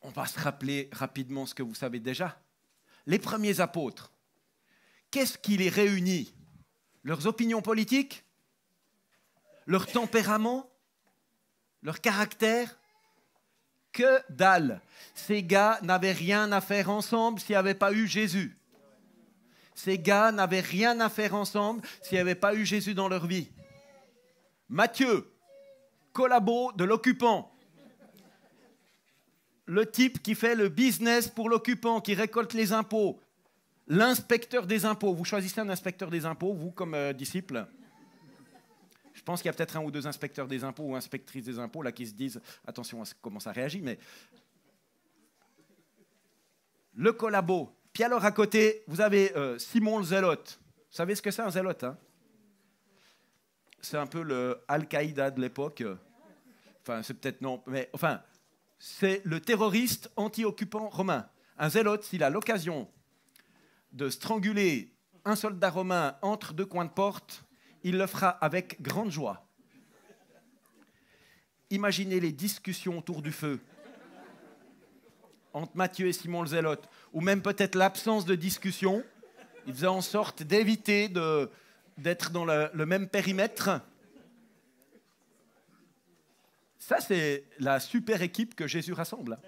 On va se rappeler rapidement ce que vous savez déjà. Les premiers apôtres, qu'est-ce qui les réunit? Leurs opinions politiques? Leur tempérament? Leur caractère? Que dalle! Ces gars n'avaient rien à faire ensemble s'il n'y avait pas eu Jésus. Ces gars n'avaient rien à faire ensemble s'il n'y avait pas eu Jésus dans leur vie. Matthieu, collabo de l'occupant. Le type qui fait le business pour l'occupant, qui récolte les impôts. L'inspecteur des impôts. Vous choisissez un inspecteur des impôts, vous, comme disciple. Je pense qu'il y a peut-être un ou deux inspecteurs des impôts ou inspectrices des impôts là qui se disent « Attention à comment ça réagit », mais... Le collabo. Puis alors, à côté, vous avez Simon le Zélote. Vous savez ce que c'est un zélote, hein? C'est un peu le Al-Qaïda de l'époque. Enfin, c'est peut-être non, mais enfin... C'est le terroriste anti-occupant romain. Un zélote, s'il a l'occasion de stranguler un soldat romain entre deux coins de porte, il le fera avec grande joie. Imaginez les discussions autour du feu entre Matthieu et Simon le Zélote, ou même peut-être l'absence de discussion. Il faisait en sorte d'éviter d'être dans le même périmètre. Ça, c'est la super équipe que Jésus rassemble.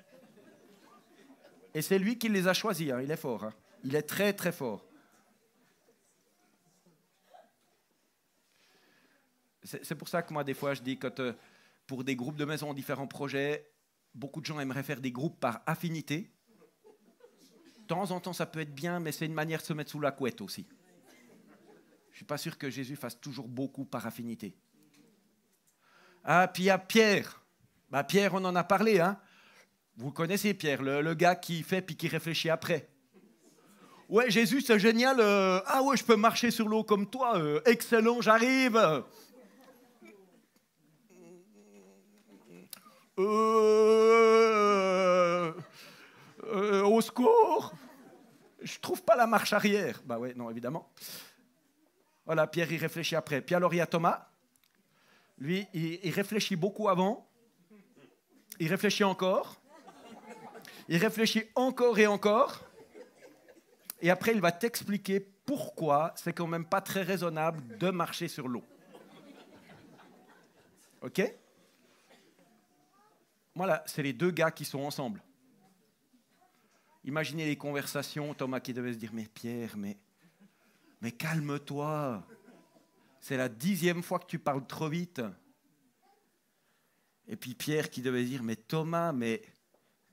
Et c'est lui qui les a choisis. Il est fort. Il est très, très fort. C'est pour ça que moi, des fois, je dis que pour des groupes de maisons, différents projets, beaucoup de gens aimeraient faire des groupes par affinité. De temps en temps, ça peut être bien, mais c'est une manière de se mettre sous la couette aussi. Je ne suis pas sûr que Jésus fasse toujours beaucoup par affinité. Ah, puis il y a Pierre. Bah, Pierre, on en a parlé. Hein. Vous connaissez Pierre, le gars qui fait puis qui réfléchit après. Ouais, Jésus, c'est génial. Ah ouais, je peux marcher sur l'eau comme toi. Excellent, j'arrive. Au secours. Je trouve pas la marche arrière. Bah ouais, non, évidemment. Voilà, Pierre, il réfléchit après. Puis alors, il y a Thomas. Lui, il réfléchit beaucoup avant. Il réfléchit encore. Il réfléchit encore et encore. Et après, il va t'expliquer pourquoi c'est quand même pas très raisonnable de marcher sur l'eau. OK? Voilà, c'est les deux gars qui sont ensemble. Imaginez les conversations, Thomas qui devait se dire « Mais Pierre, mais calme-toi. C'est la 10e fois que tu parles trop vite. » Et puis Pierre qui devait dire « Mais Thomas, mais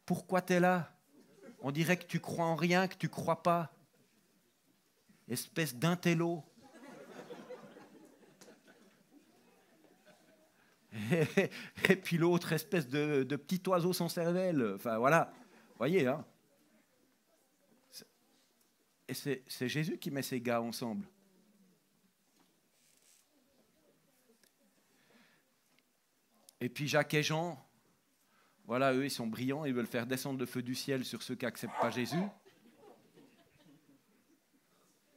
pourquoi tu es là? On dirait que tu crois en rien, que tu crois pas. Espèce d'intello. » Et puis l'autre, espèce de petit oiseau sans cervelle. Enfin voilà, voyez, hein. Et c'est Jésus qui met ces gars ensemble. Et puis Jacques et Jean, voilà, eux, ils sont brillants, ils veulent faire descendre le feu du ciel sur ceux qui n'acceptent pas Jésus.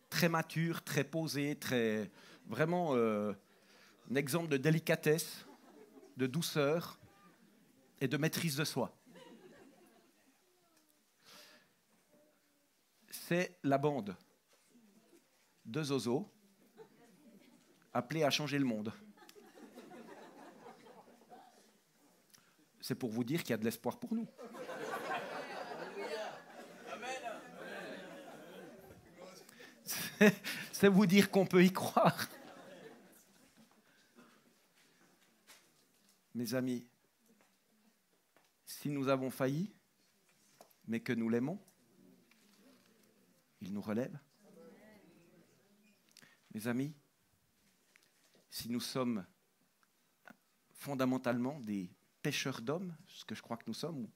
Très mature, très posé, très vraiment un exemple de délicatesse, de douceur et de maîtrise de soi. C'est la bande de Zozo appelée à changer le monde. C'est pour vous dire qu'il y a de l'espoir pour nous. C'est vous dire qu'on peut y croire. Mes amis, si nous avons failli, mais que nous l'aimons, il nous relève. Mes amis, si nous sommes fondamentalement des pêcheurs d'hommes, ce que je crois que nous sommes,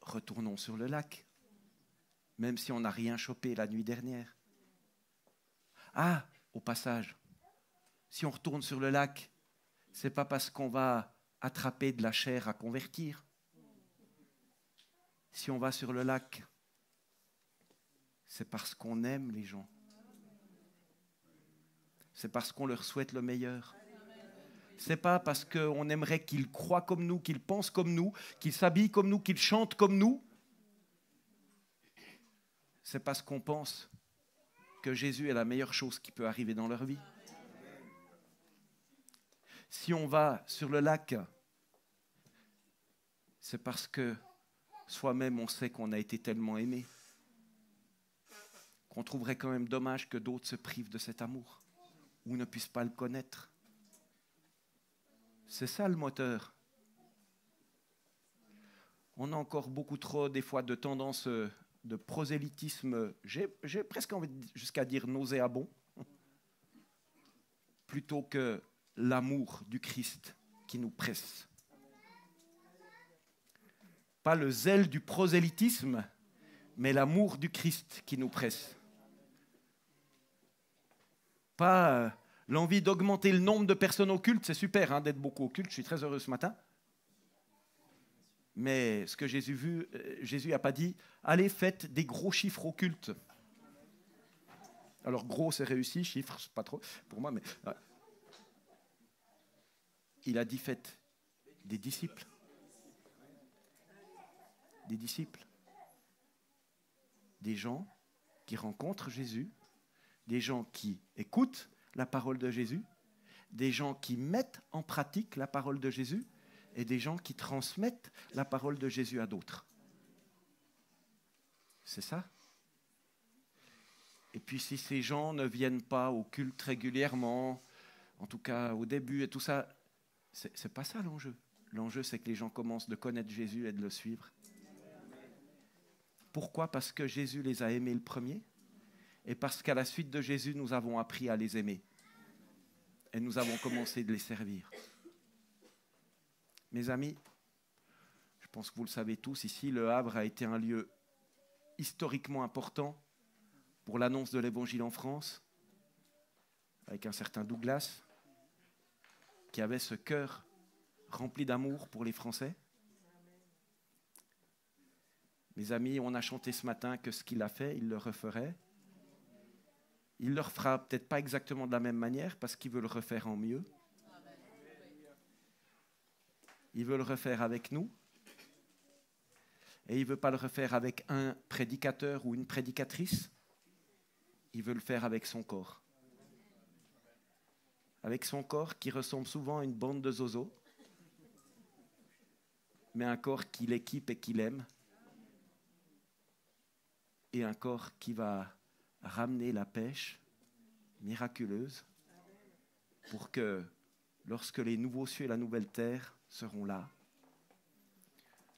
retournons sur le lac. même si on n'a rien chopé la nuit dernière. Ah, au passage, si on retourne sur le lac, c'est pas parce qu'on va attraper de la chair à convertir. Si on va sur le lac, c'est parce qu'on aime les gens. C'est parce qu'on leur souhaite le meilleur. C'est pas parce qu'on aimerait qu'ils croient comme nous, qu'ils pensent comme nous, qu'ils s'habillent comme nous, qu'ils chantent comme nous. C'est parce qu'on pense que Jésus est la meilleure chose qui peut arriver dans leur vie. Si on va sur le lac, c'est parce que soi-même on sait qu'on a été tellement aimé, qu'on trouverait quand même dommage que d'autres se privent de cet amour ou ne puissent pas le connaître. C'est ça le moteur. On a encore beaucoup trop des fois de tendances de prosélytisme, j'ai presque envie jusqu'à dire nauséabond, plutôt que l'amour du Christ qui nous presse. Pas le zèle du prosélytisme, mais l'amour du Christ qui nous presse. Pas l'envie d'augmenter le nombre de personnes au culte, c'est super hein, d'être beaucoup au culte, je suis très heureux ce matin. Mais ce que Jésus n'a pas dit, allez, faites des gros chiffres au culte. Alors gros, c'est réussi, chiffres, c'est pas trop pour moi, mais... Il a dit, faites des disciples. Des disciples. Des gens qui rencontrent Jésus, des gens qui écoutent la parole de Jésus, des gens qui mettent en pratique la parole de Jésus et des gens qui transmettent la parole de Jésus à d'autres. C'est ça. Et puis si ces gens ne viennent pas au culte régulièrement, en tout cas au début et tout ça, c'est pas ça l'enjeu. L'enjeu, c'est que les gens commencent de connaître Jésus et de le suivre. Pourquoi ? Parce que Jésus les a aimés le premier et parce qu'à la suite de Jésus, nous avons appris à les aimer. Et nous avons commencé de les servir. Mes amis, je pense que vous le savez tous, ici, Le Havre a été un lieu historiquement important pour l'annonce de l'Évangile en France, avec un certain Douglas, qui avait ce cœur rempli d'amour pour les Français. Mes amis, on a chanté ce matin que ce qu'il a fait, il le referait. Il le refera peut-être pas exactement de la même manière parce qu'il veut le refaire en mieux. Il veut le refaire avec nous. Et il ne veut pas le refaire avec un prédicateur ou une prédicatrice. Il veut le faire avec son corps. Avec son corps qui ressemble souvent à une bande de zozos, mais un corps qu'il équipe et qu'il aime, et un corps qui va ramener la pêche miraculeuse pour que, lorsque les nouveaux cieux et la nouvelle terre seront là,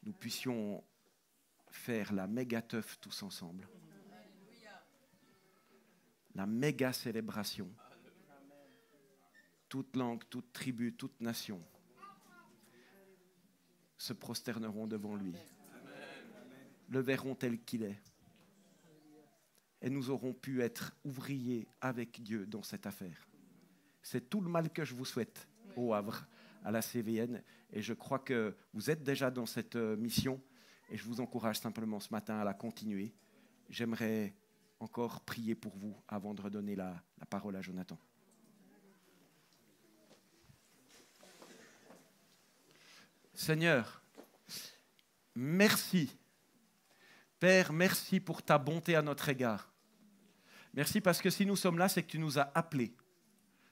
nous puissions faire la méga teuf tous ensemble. La méga célébration. Toute langue, toute tribu, toute nation se prosterneront devant lui, le verront tel qu'il est. Et nous aurons pu être ouvriers avec Dieu dans cette affaire. C'est tout le mal que je vous souhaite au Havre, à la CVN. Et je crois que vous êtes déjà dans cette mission. Et je vous encourage simplement ce matin à la continuer. J'aimerais encore prier pour vous avant de redonner la parole à Jonathan. Seigneur, merci. Père, merci pour ta bonté à notre égard. Merci parce que si nous sommes là, c'est que tu nous as appelés.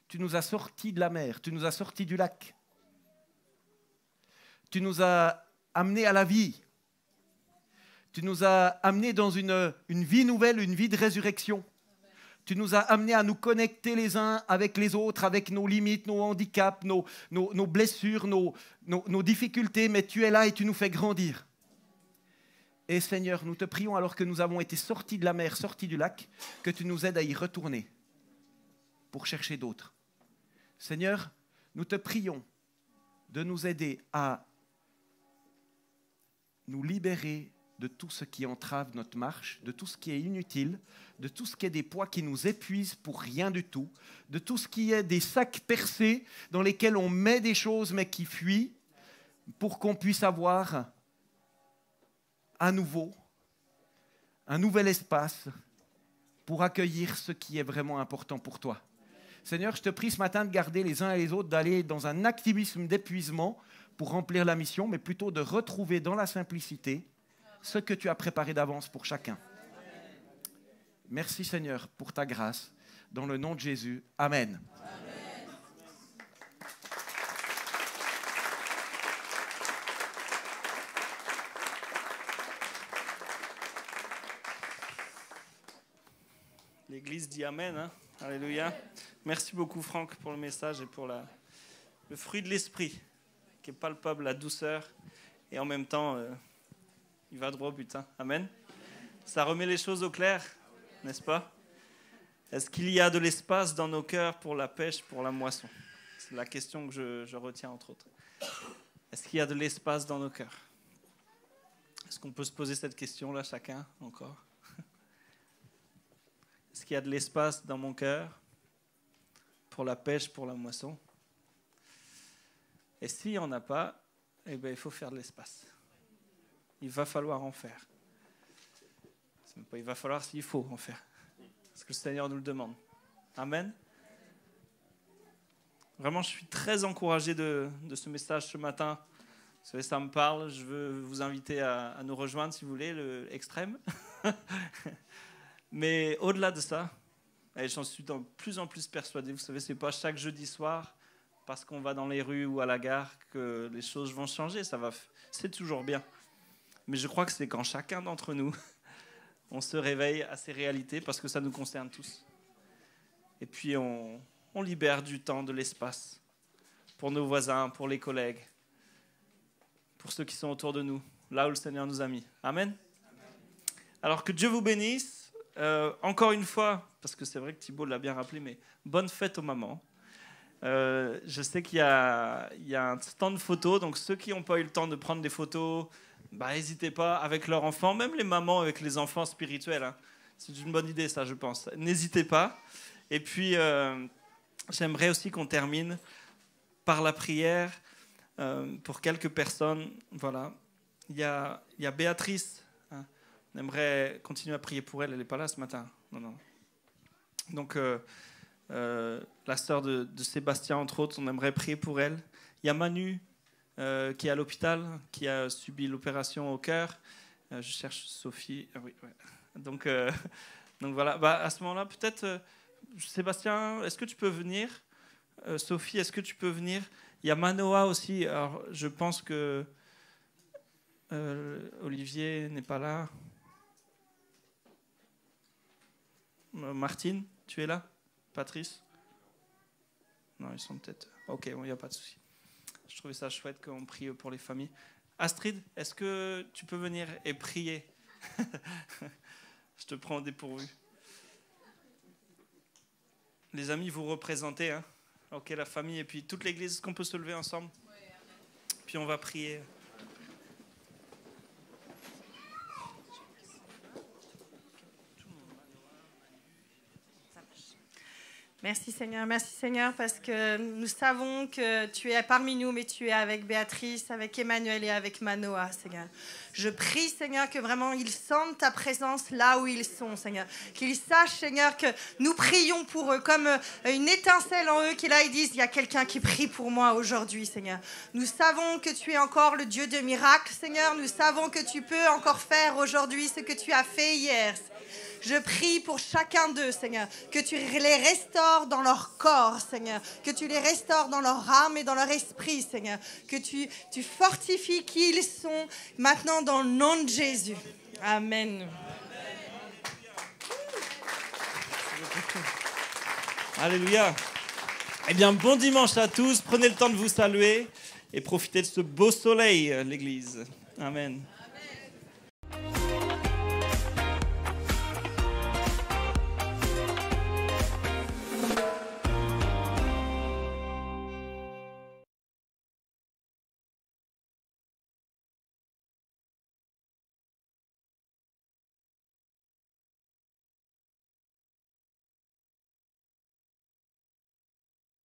Tu nous as sortis de la mer, tu nous as sortis du lac. Tu nous as amenés à la vie. Tu nous as amenés dans une vie nouvelle, une vie de résurrection. Tu nous as amenés à nous connecter les uns avec les autres, avec nos limites, nos handicaps, nos blessures, nos difficultés, mais tu es là et tu nous fais grandir. Et Seigneur, nous te prions alors que nous avons été sortis de la mer, sortis du lac, que tu nous aides à y retourner pour chercher d'autres. Seigneur, nous te prions de nous aider à nous libérer de tout ce qui entrave notre marche, de tout ce qui est inutile, de tout ce qui est des poids qui nous épuisent pour rien du tout, de tout ce qui est des sacs percés dans lesquels on met des choses mais qui fuient, pour qu'on puisse avoir à nouveau un nouvel espace pour accueillir ce qui est vraiment important pour toi. Seigneur, je te prie ce matin de garder les uns et les autres, d'aller dans un activisme d'épuisement pour remplir la mission, mais plutôt de retrouver dans la simplicité ce que tu as préparé d'avance pour chacun. Merci Seigneur pour ta grâce. Dans le nom de Jésus. Amen. L'Église dit Amen. Hein? Alléluia. Merci beaucoup Franck pour le message et pour le fruit de l'esprit qui est palpable, la douceur et en même temps il va droit au but. Hein? Amen. Ça remet les choses au clair, n'est-ce pas? Est-ce qu'il y a de l'espace dans nos cœurs pour la pêche, pour la moisson? C'est la question que je retiens entre autres. Est-ce qu'il y a de l'espace dans nos cœurs? Est-ce qu'on peut se poser cette question-là chacun encore? Est-ce qu'il y a de l'espace dans mon cœur pour la pêche, pour la moisson? Et s'il n'y en a pas, eh bien, il faut faire de l'espace. Il va falloir en faire. C'est même pas il va falloir, s'il faut en faire. Parce que le Seigneur nous le demande. Amen. Vraiment, je suis très encouragé de ce message ce matin. Vous savez, ça me parle. Je veux vous inviter à nous rejoindre, si vous voulez, l'extrême. Mais au-delà de ça, et j'en suis de plus en plus persuadé, vous savez, ce n'est pas chaque jeudi soir, parce qu'on va dans les rues ou à la gare, que les choses vont changer. C'est toujours bien. Mais je crois que c'est quand chacun d'entre nous, on se réveille à ces réalités, parce que ça nous concerne tous. Et puis on libère du temps, de l'espace, pour nos voisins, pour les collègues, pour ceux qui sont autour de nous, là où le Seigneur nous a mis. Amen. Alors que Dieu vous bénisse. Encore une fois, parce que c'est vrai que Thibaut l'a bien rappelé, mais bonne fête aux mamans. Je sais qu'il y a un stand photo, donc ceux qui n'ont pas eu le temps de prendre des photos, n'hésitez pas avec leurs enfants, même les mamans avec les enfants spirituels. Hein. C'est une bonne idée ça, je pense. N'hésitez pas. Et puis, j'aimerais aussi qu'on termine par la prière pour quelques personnes. Voilà. Il y a Béatrice. On aimerait continuer à prier pour elle. Elle n'est pas là ce matin. Non. Donc, la sœur de Sébastien, entre autres, on aimerait prier pour elle. Il y a Manu qui est à l'hôpital, qui a subi l'opération au cœur. Je cherche Sophie. Ah oui, ouais. Donc voilà. À ce moment-là, peut-être, Sébastien, est-ce que tu peux venir? Sophie, est-ce que tu peux venir? Il y a Manoa aussi. Alors, je pense que Olivier n'est pas là. Martine, tu es là? Patrice? Non, ils sont peut-être... Ok, bon, il n'y a pas de souci. Je trouvais ça chouette qu'on prie pour les familles. Astrid, est-ce que tu peux venir et prier? Je te prends au dépourvu. Les amis, vous représentez, hein? Ok, la famille et puis toute l'église, est-ce qu'on peut se lever ensemble? Puis on va prier. Merci Seigneur, parce que nous savons que tu es parmi nous, mais tu es avec Béatrice, avec Emmanuel et avec Manoa, Seigneur. Je prie, Seigneur, que vraiment ils sentent ta présence là où ils sont, Seigneur. Qu'ils sachent, Seigneur, que nous prions pour eux, comme une étincelle en eux, qui là, ils disent, il y a quelqu'un qui prie pour moi aujourd'hui, Seigneur. Nous savons que tu es encore le Dieu de miracles, Seigneur. Nous savons que tu peux encore faire aujourd'hui ce que tu as fait hier. Je prie pour chacun d'eux, Seigneur, que tu les restaures dans leur corps, Seigneur, que tu les restaures dans leur âme et dans leur esprit, Seigneur, que tu fortifies qui ils sont maintenant dans le nom de Jésus. Amen. Alléluia. Eh bien, bon dimanche à tous. Prenez le temps de vous saluer et profitez de ce beau soleil, l'église. Amen.